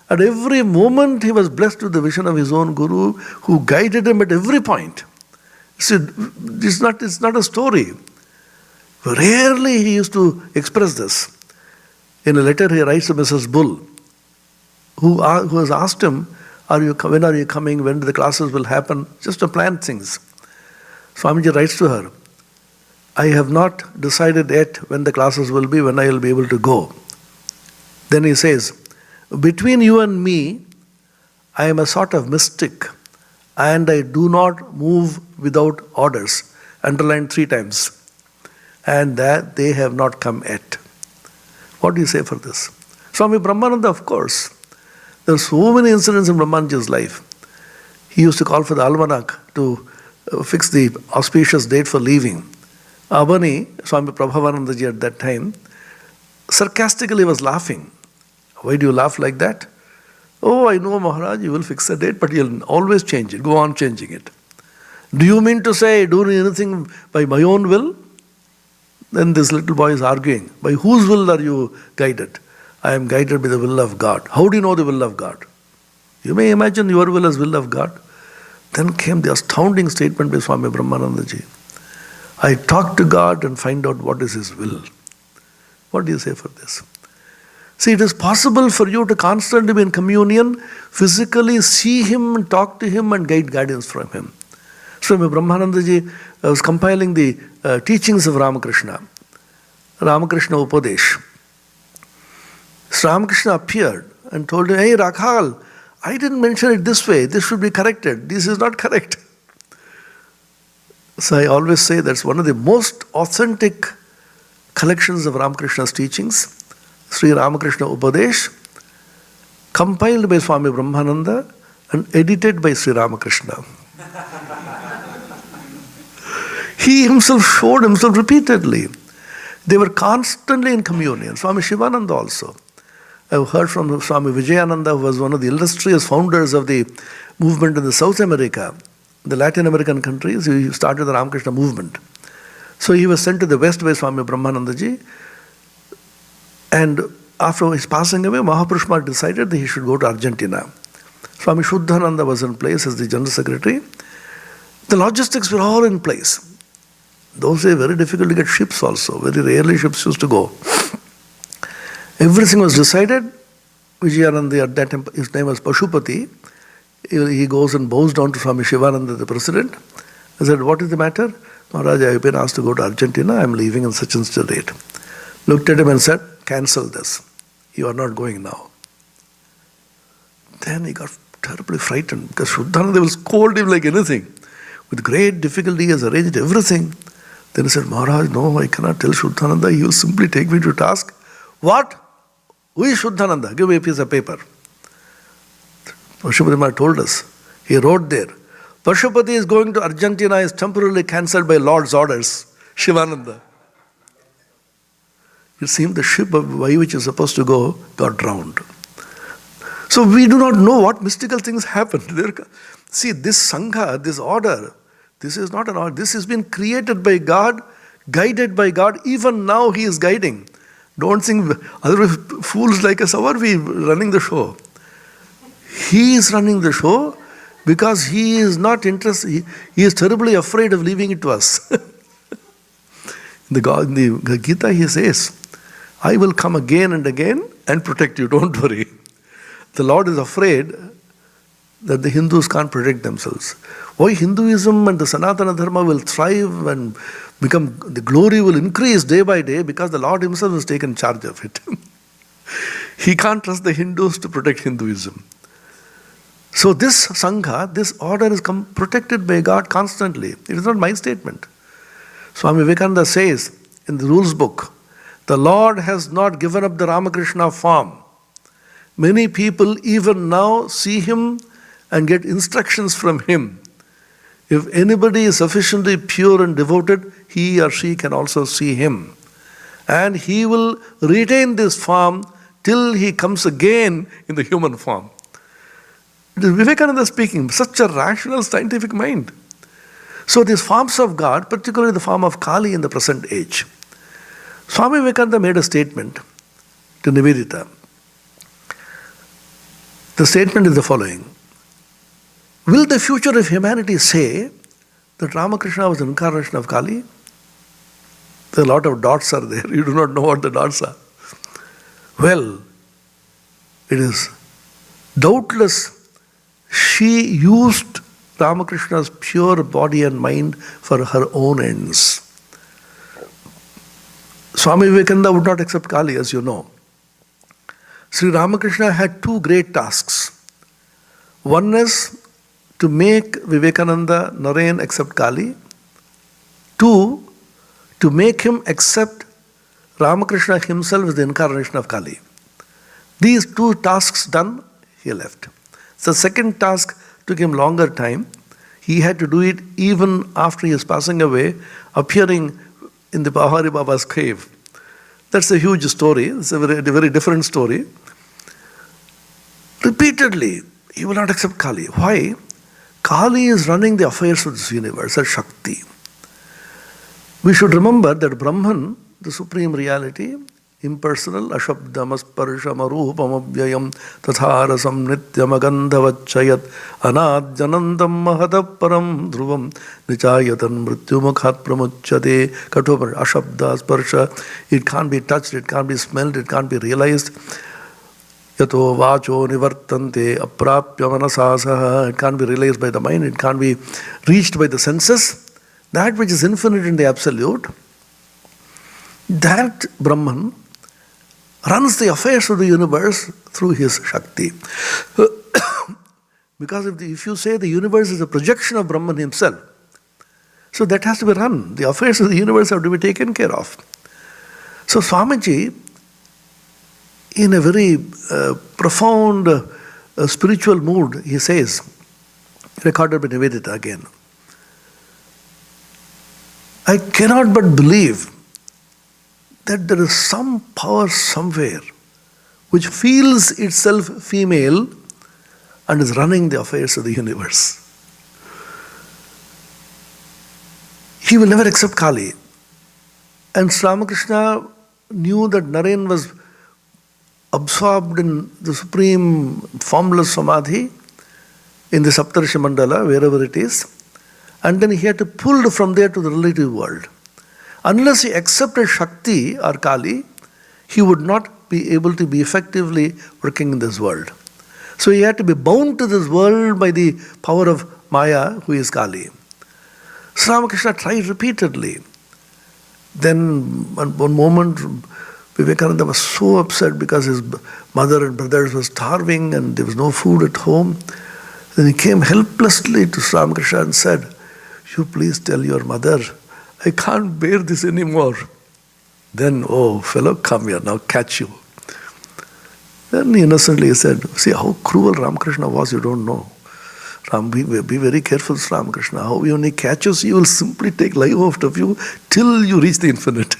At every moment he was blessed with the vision of his own Guru, who guided him at every point. See, it's not a story. Rarely he used to express this. In a letter he writes to Mrs. Bull, who has asked him, when are you coming, when the classes will happen, just to plan things. Swamiji writes to her, I have not decided yet when the classes will be, when I will be able to go. Then he says, between you and me, I am a sort of mystic, and I do not move without orders. Underlined 3 times. And that they have not come yet. What do you say for this? Swami Brahmananda, of course. There are so many incidents in Brahmananda's life. He used to call for the almanac to fix the auspicious date for leaving. Abani, Swami Prabhavanandaji at that time, sarcastically was laughing. Why do you laugh like that? Oh, I know, Maharaj, you will fix the date, but you'll always change it. Go on changing it. Do you mean to say, do anything by my own will? Then this little boy is arguing. By whose will are you guided? I am guided by the will of God. How do you know the will of God? You may imagine your will as will of God. Then came the astounding statement by Swami Brahmanandaji. I talk to God and find out what is His will. What do you say for this? See, it is possible for you to constantly be in communion, physically see Him, talk to Him, and get guidance from Him. Swami Brahmanandaji was compiling the teachings of Ramakrishna, Ramakrishna Upadesh. So Ramakrishna appeared and told him, hey Rakhal, I didn't mention it this way, this should be corrected, this is not correct. So I always say that's one of the most authentic collections of Ramakrishna's teachings, Sri Ramakrishna Upadesh, compiled by Swami Brahmananda and edited by Sri Ramakrishna. He himself showed himself repeatedly. They were constantly in communion. Swami Shivananda also. I've heard from Swami Vijayananda, who was one of the illustrious founders of the movement in the South America, the Latin American countries. He started the Ramakrishna movement. So he was sent to the West by Swami Brahmanandaji. And after his passing away, Mahapurush decided that he should go to Argentina. Swami Shuddhananda was in place as the General Secretary. The logistics were all in place. Those days, very difficult to get ships also. Very rarely ships used to go. Everything was decided. Vijayananda, at that time, his name was Pashupati. He goes and bows down to Swami Shivananda, the president. He said, what is the matter? Maharaj, I have been asked to go to Argentina. I am leaving on such and such a date. Looked at him and said, cancel this. You are not going now. Then he got terribly frightened because Shuddhananda will scold him like anything. With great difficulty, he has arranged everything. Then he said, Maharaj, no, I cannot tell Shuddhananda. He will simply take me to task. What? Who is Shuddhananda? Give me a piece of paper. Pashupati told us. He wrote there, Pashupati is going to Argentina, is temporarily cancelled by Lord's orders. Shivananda. It seemed the ship by which is supposed to go got drowned. So we do not know what mystical things happened. See, this Sangha, this order, this is not an order. This has been created by God, guided by God. Even now He is guiding. Don't think otherwise fools like us, how are we running the show? He is running the show because He is not interested. He is terribly afraid of leaving it to us. In the Gita He says, I will come again and again and protect you, don't worry. The Lord is afraid that the Hindus can't protect themselves. Why Hinduism and the Sanatana Dharma will thrive and become, the glory will increase day by day because the Lord Himself has taken charge of it. He can't trust the Hindus to protect Hinduism. So this Sangha, this order is protected by God constantly. It is not my statement. Swami Vivekananda says in the rules book, the Lord has not given up the Ramakrishna form. Many people even now see Him and get instructions from Him. If anybody is sufficiently pure and devoted, he or she can also see Him. And He will retain this form till He comes again in the human form. It is Vivekananda speaking, such a rational scientific mind. So these forms of God, particularly the form of Kali in the present age. Swami Vivekananda made a statement to Nivedita. The statement is the following. Will the future of humanity say that Ramakrishna was an incarnation of Kali? There are a lot of dots are there. You do not know what the dots are. Well, it is doubtless she used Ramakrishna's pure body and mind for her own ends. Swami Vivekananda would not accept Kali, as you know. Sri Ramakrishna had two great tasks. One is to make Vivekananda Narayan accept Kali. Two, to make him accept Ramakrishna himself as the incarnation of Kali. These two tasks done, he left. The second task took him longer time. He had to do it even after he is passing away, appearing in the Bahari Baba's cave. That's a huge story. It's a very different story. Repeatedly, he will not accept Kali. Why? Kali is running the affairs of this universe as Shakti. We should remember that Brahman, the supreme reality, impersonal, ashabdam, asparsham, arupam, abhyayam, tatharasam, nityam, agandhavachayat, anadjanandam, mahadaparam, dhruvam, nichayatan, mrityumukhat pramuchyate, katopar, ashabda, sparsha. It can't be touched, it can't be smelled, it can't be realized. Yato vacho nivartante aprapya manasasaha. It can't be realized by the mind, it can't be reached by the senses. That which is infinite in the absolute, that Brahman runs the affairs of the universe through his Shakti. Because if you say the universe is a projection of Brahman himself, so that has to be run. The affairs of the universe have to be taken care of. So Swamiji, in a very profound spiritual mood, he says, recorded by Nivedita again, I cannot but believe that there is some power somewhere which feels itself female and is running the affairs of the universe. He will never accept Kali. And Sri Ramakrishna knew that Narayan was absorbed in the supreme formless samadhi in the Saptarshi Mandala, wherever it is. And then he had to pull from there to the relative world. Unless he accepted Shakti or Kali, he would not be able to be effectively working in this world. So he had to be bound to this world by the power of Maya, who is Kali. Sri Ramakrishna tried repeatedly. Then, at one moment, Vivekananda was so upset because his mother and brothers were starving and there was no food at home. Then he came helplessly to Ramakrishna and said, "You please tell your mother, I can't bear this anymore." Then, "Oh, fellow, come here, now catch you." Then innocently he said, "See how cruel Ramakrishna was, you don't know. Be very careful, Ramakrishna. How when he catches you, he will simply take life out of you till you reach the infinite."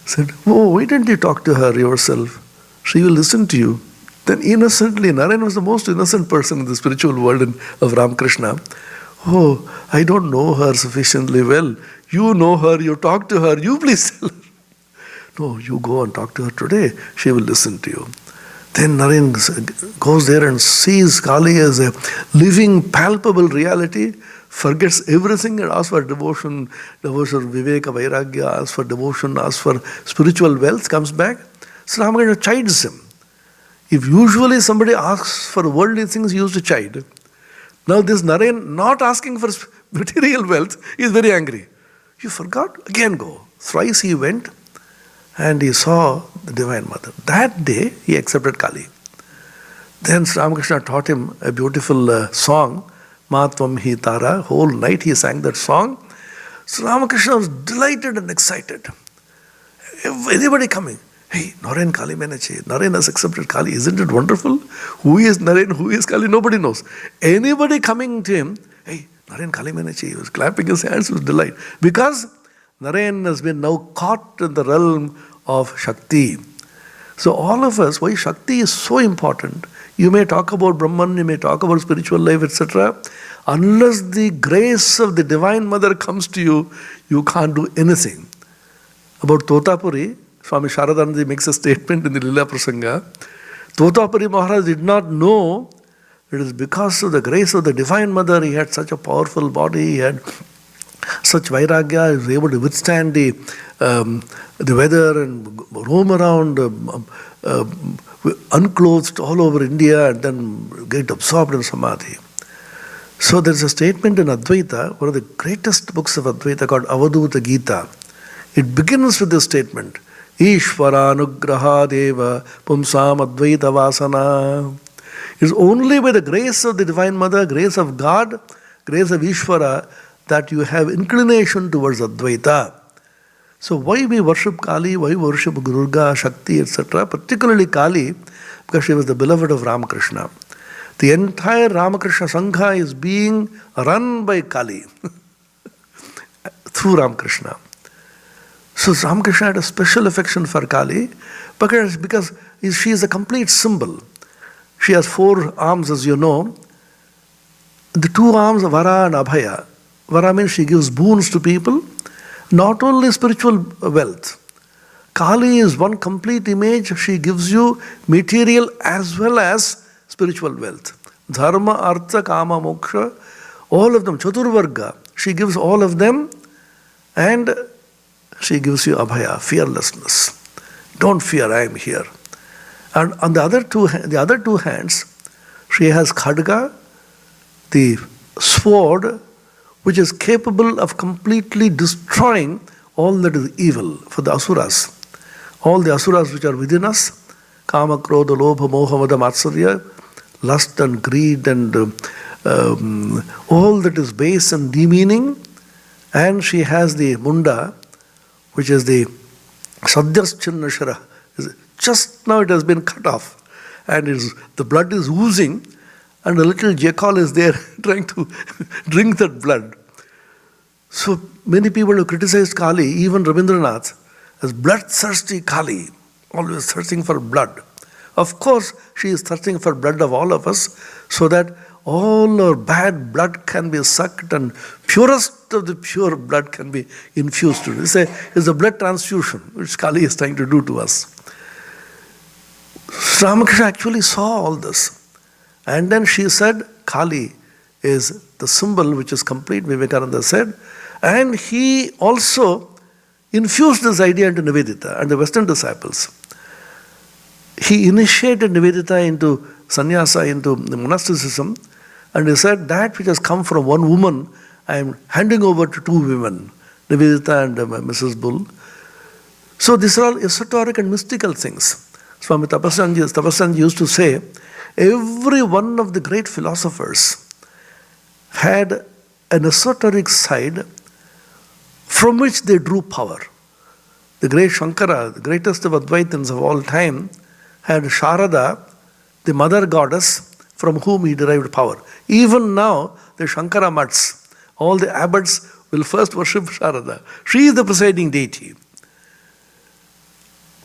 Said, "Oh, why didn't you talk to her yourself? She will listen to you." Then innocently, Narayan was the most innocent person in the spiritual world of Ramakrishna. "Oh, I don't know her sufficiently well. You know her, you talk to her, you please tell her." "No, you go and talk to her today, she will listen to you." Then Narayan goes there and sees Kali as a living, palpable reality, forgets everything and asks for devotion, Viveka, Vairagya, asks for devotion, asks for spiritual wealth, comes back. So Ramakrishna chides him. If usually somebody asks for worldly things, he used to chide. Now this Narayan, not asking for material wealth, is very angry. "You forgot? Again go." Thrice he went and he saw the Divine Mother. That day he accepted Kali. Then Ramakrishna taught him a beautiful song, Matvam Hi Tara. Whole night he sang that song. So Ramakrishna was delighted and excited. Everybody coming. "Hey, Narayan Kali Menache, Narayan has accepted Kali. Isn't it wonderful? Who is Narayan? Who is Kali? Nobody knows." Anybody coming to him, "Hey, Narayan Kali Menache," he was clapping his hands with delight. Because Narayan has been now caught in the realm of Shakti. So all of us, why Shakti is so important. You may talk about Brahman, you may talk about spiritual life, etc. Unless the grace of the Divine Mother comes to you, you can't do anything. About Totapuri, Swami Sharadananda makes a statement in the Lila Prasanga. Totapuri Maharaj did not know it is because of the grace of the Divine Mother he had such a powerful body, he had such vairagya, he was able to withstand the weather and roam around unclothed all over India and then get absorbed in samadhi. So there is a statement in Advaita, one of the greatest books of Advaita called Avaduta Gita. It begins with this statement, Ishvaranugraha deva pumsam advaita vasana. It is only by the grace of the Divine Mother, grace of God, grace of Ishvara, that you have inclination towards Advaita. So why we worship Kali, why we worship Durga, Shakti, etc., particularly Kali, because she was the beloved of Ramakrishna. The entire Ramakrishna Sangha is being run by Kali through Ramakrishna. So Ramakrishna had a special affection for Kali because she is a complete symbol. She has 4 arms, as you know. The 2 arms are Vara and Abhaya. Vara means she gives boons to people, not only spiritual wealth. Kali is one complete image. She gives you material as well as spiritual wealth. Dharma, Artha, Kama, Moksha, all of them, Chaturvarga. She gives all of them and she gives you Abhaya, fearlessness. Don't fear, I am here. And on the other two hands, she has Khadga, the sword, which is capable of completely destroying all that is evil for the asuras. All the asuras which are within us, Kama, Krodha, Lobha, Moha, Mada, Matsarya, lust and greed and all that is base and demeaning. And she has the Munda, which is the Sadhyas Chinnashara. Just now it has been cut off and the blood is oozing and a little jackal is there trying to drink that blood. So many people have criticized Kali, even Rabindranath, as bloodthirsty Kali, always thirsting for blood. Of course, she is thirsting for blood of all of us so that all our bad blood can be sucked and purest of the pure blood can be infused to it. It's a blood transfusion which Kali is trying to do to us. Ramakrishna actually saw all this. And then she said, Kali is the symbol which is complete, Vivekananda said. And he also infused this idea into Nivedita and the Western disciples. He initiated Nivedita into sannyasa, into monasticism, and he said, that which has come from one woman, I am handing over to 2 women, Nivedita and Mrs. Bull. So these are all esoteric and mystical things. Swami Tapasyanji used to say, Every one of the great philosophers had an esoteric side from which they drew power. The great Shankara, the greatest of Advaitins of all time, had Sharada, the mother goddess, from whom he derived power. Even now, the Shankara Mats, all the abbots will first worship Sharada. She is the presiding deity.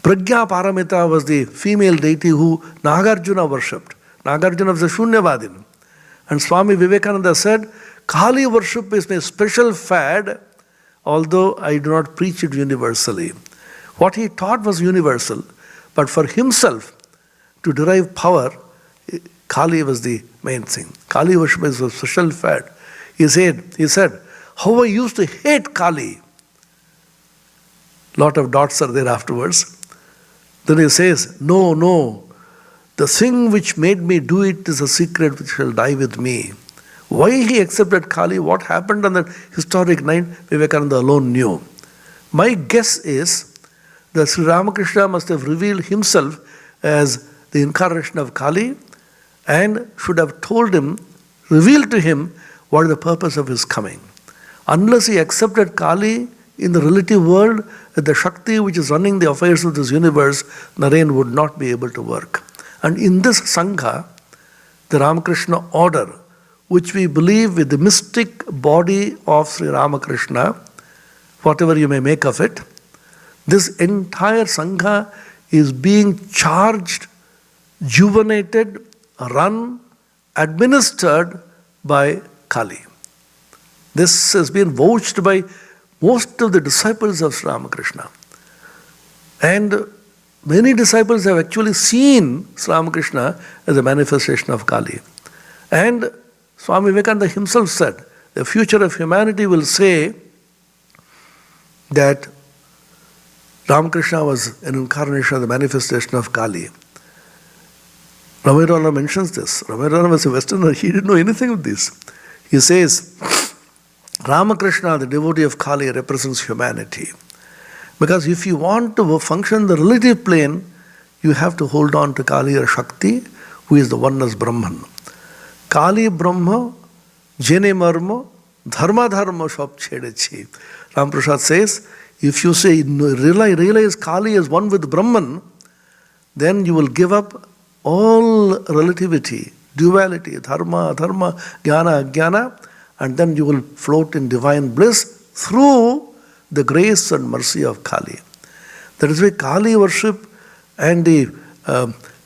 Pragya Paramita was the female deity who Nagarjuna worshipped. Nagarjuna was a Shunyavadin. And Swami Vivekananda said, Kali worship is my special fad, although I do not preach it universally. What he taught was universal, but for himself to derive power, Kali was the main thing. Kali worship is a special fad. He said, how I used to hate Kali. Lot of dots are there afterwards. Then he says, no, the thing which made me do it is a secret which shall die with me. Why he accepted Kali, what happened on that historic night, Vivekananda alone knew. My guess is that Sri Ramakrishna must have revealed himself as the incarnation of Kali and should have told him, revealed to him what is the purpose of his coming. Unless he accepted Kali in the relative world, the Shakti which is running the affairs of this universe, Naren would not be able to work. And in this Sangha, the Ramakrishna Order, which we believe with the mystic body of Sri Ramakrishna, whatever you may make of it, this entire Sangha is being charged, juvenated, run, administered by Kali. This has been vouched by most of the disciples of Sri Ramakrishna. And many disciples have actually seen Sri Ramakrishna as a manifestation of Kali. And Swami Vivekananda himself said, the future of humanity will say that Ramakrishna was an incarnation of the manifestation of Kali. Ramakrishna mentions this. Ramakrishna was a Westerner, he didn't know anything of this. He says, Ramakrishna, the devotee of Kali, represents humanity. Because if you want to function in the relative plane, you have to hold on to Kali or Shakti, who is the oneness Brahman. Kali Brahma, Jene Marma, Dharma Dharma Shop Chedechi. Ramaprasad says, if you say, realize Kali is one with Brahman, then you will give up all relativity, duality, dharma, adharma, jnana, ajnana, and then you will float in divine bliss through the grace and mercy of Kali. That is why Kali worship and the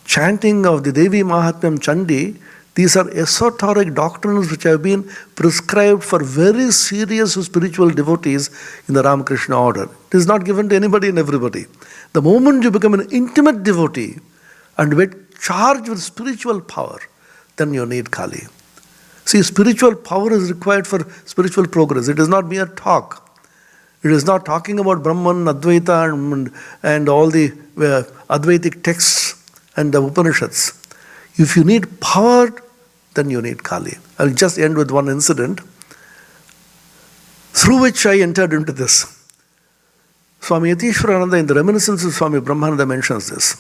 chanting of the Devi Mahatmyam Chandi, these are esoteric doctrines which have been prescribed for very serious spiritual devotees in the Ramakrishna Order. It is not given to anybody and everybody. The moment you become an intimate devotee and get charged with spiritual power, then you need Kali. See, spiritual power is required for spiritual progress. It is not mere talk. It is not talking about Brahman, Advaita and all the Advaitic texts and the Upanishads. If you need power, then you need Kali. I'll just end with one incident through which I entered into this. Swami Atmapriyananda in the reminiscences of Swami Brahmananda mentions this.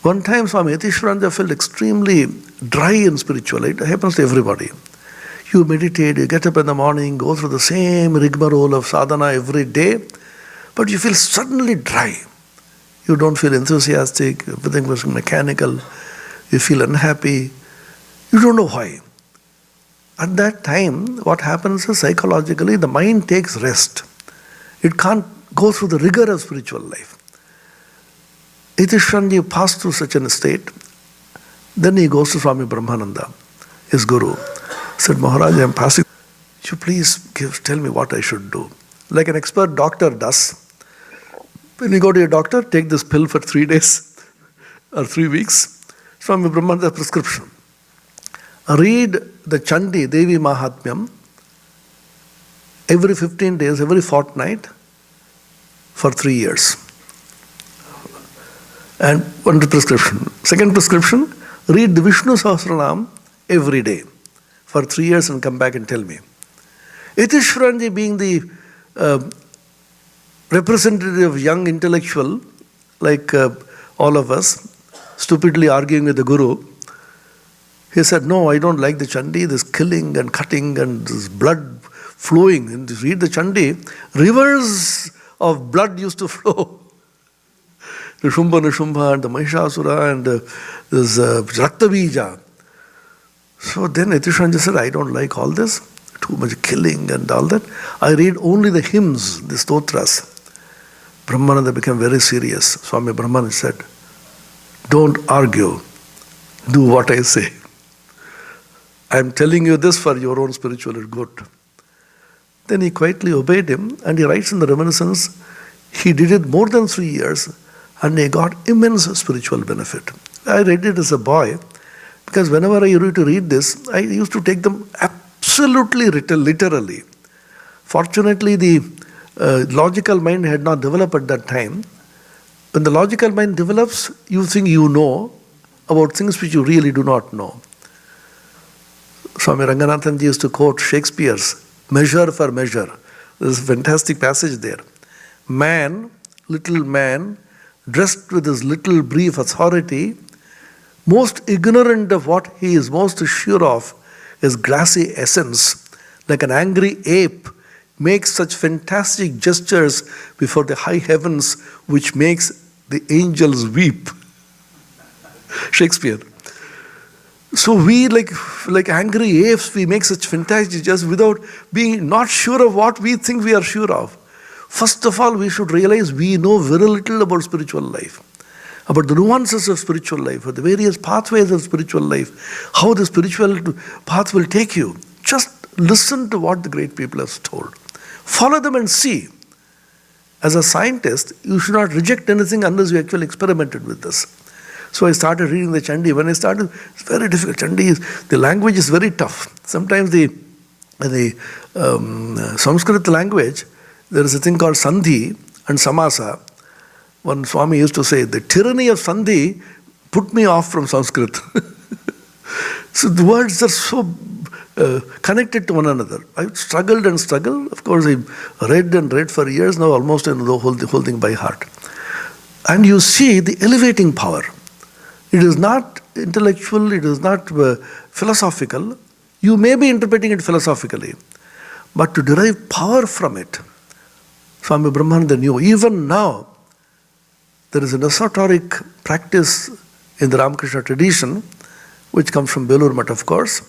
One time Swami Atmapriyananda felt extremely dry and spiritual. It happens to everybody. You meditate, you get up in the morning, go through the same rigmarole of sadhana every day, but you feel suddenly dry. You don't feel enthusiastic, everything was mechanical, you feel unhappy, you don't know why. At that time, what happens is psychologically the mind takes rest. It can't go through the rigor of spiritual life. Atmapriyananda passed through such a state. Then he goes to Swami Brahmananda, his guru. He said, Maharaj, I am passing. Would you please tell me what I should do? Like an expert doctor does. When you go to your doctor, take this pill for 3 days or 3 weeks. Swami Brahmananda's prescription. Read the Chandi, Devi Mahatmyam, every 15 days, every fortnight, for 3 years. And one prescription. Second prescription, read the Vishnu Sahasranam every day for 3 years and come back and tell me. Atmapriyananda being the representative of young intellectual, like all of us, stupidly arguing with the Guru. He said, no, I don't like the Chandi, this killing and cutting and this blood flowing. And if you read the Chandi, rivers of blood used to flow. Nishumba and the Mahishasura and this Raktabija. So then Yatishranja said, I don't like all this, too much killing and all that. I read only the hymns, the stotras. Brahmananda became very serious. Swami Brahmananda said, don't argue, do what I say. I am telling you this for your own spiritual good. Then he quietly obeyed him, and he writes in the reminiscence, he did it more than 3 years, and he got immense spiritual benefit. I read it as a boy, because whenever I used to read this, I used to take them absolutely literally. Fortunately, the logical mind had not developed at that time. When the logical mind develops, you think you know about things which you really do not know. Swami Ranganathan ji used to quote Shakespeare's Measure for Measure. There's a fantastic passage there. Man, little man, dressed with his little brief authority, most ignorant of what he is most sure of, his glassy essence, like an angry ape, makes such fantastic gestures before the high heavens which makes the angels weep. Shakespeare. So we like angry apes, we make such fantastic gestures without being not sure of what we think we are sure of. First of all, we should realize we know very little about spiritual life, about the nuances of spiritual life, or the various pathways of spiritual life, how the spiritual path will take you. Just listen to what the great people have told. Follow them and see. As a scientist, you should not reject anything unless you actually experimented with this. So I started reading the Chandi. When I started, it's very difficult. The language is very tough. Sometimes the Sanskrit language, there is a thing called Sandhi and Samasa. One Swami used to say, the tyranny of Sandhi put me off from Sanskrit. So the words are so connected to one another. I struggled and struggled. Of course, I read and read for years now, almost I know the whole thing by heart. And you see the elevating power. It is not intellectual, it is not philosophical. You may be interpreting it philosophically, but to derive power from it, Swami Brahmananda knew. Even now, there is an esoteric practice in the Ramakrishna tradition, which comes from Belur Math, of course.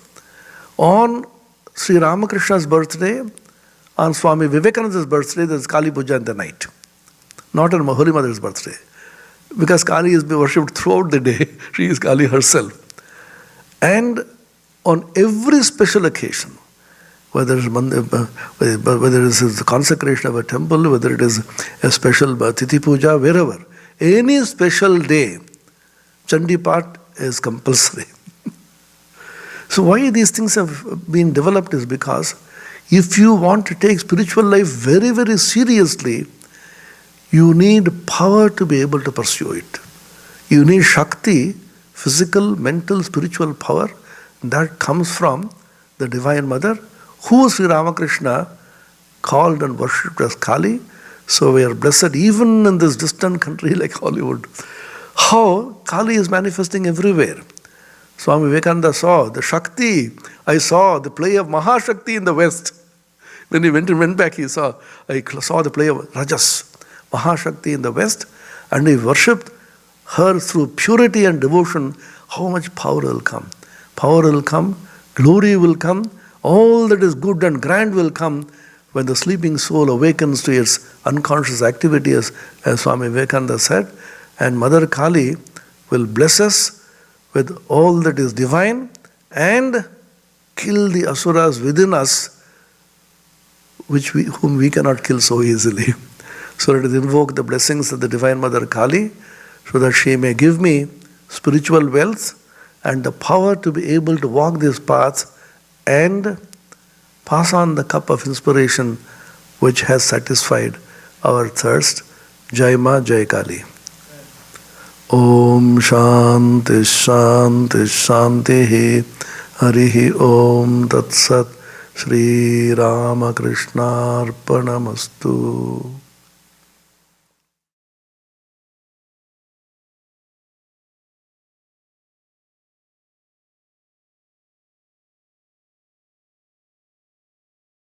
On Sri Ramakrishna's birthday, on Swami Vivekananda's birthday, there is Kali Puja in the night. Not on Holy Mother's birthday. Because Kali is worshipped throughout the day. She is Kali herself. And on every special occasion, whether it's the consecration of a temple, whether it is a special Tithi Puja, wherever, any special day, Chandi Path is compulsory. So why these things have been developed is because if you want to take spiritual life very, very seriously, you need power to be able to pursue it. You need Shakti, physical, mental, spiritual power, that comes from the Divine Mother, who Sri Ramakrishna called and worshipped as Kali. So we are blessed even in this distant country like Hollywood. How Kali is manifesting everywhere. Swami Vivekananda saw the Shakti. I saw the play of Mahashakti in the West. When he went back, I saw the play of Rajas, Mahashakti in the West, and he worshipped her through purity and devotion. How much power will come? Power will come, glory will come, all that is good and grand will come when the sleeping soul awakens to its unconscious activity, as Swami Vivekananda said, and Mother Kali will bless us with all that is divine and kill the asuras within us, whom we cannot kill so easily. So let us invoke the blessings of the Divine Mother Kali, so that she may give me spiritual wealth and the power to be able to walk this path and pass on the cup of inspiration which has satisfied our thirst. Jai Ma, Jai Kali. Om Shanti Shanti Shanti Harihi Om Tat Sat Sri Ramakrishna Arpanamastu.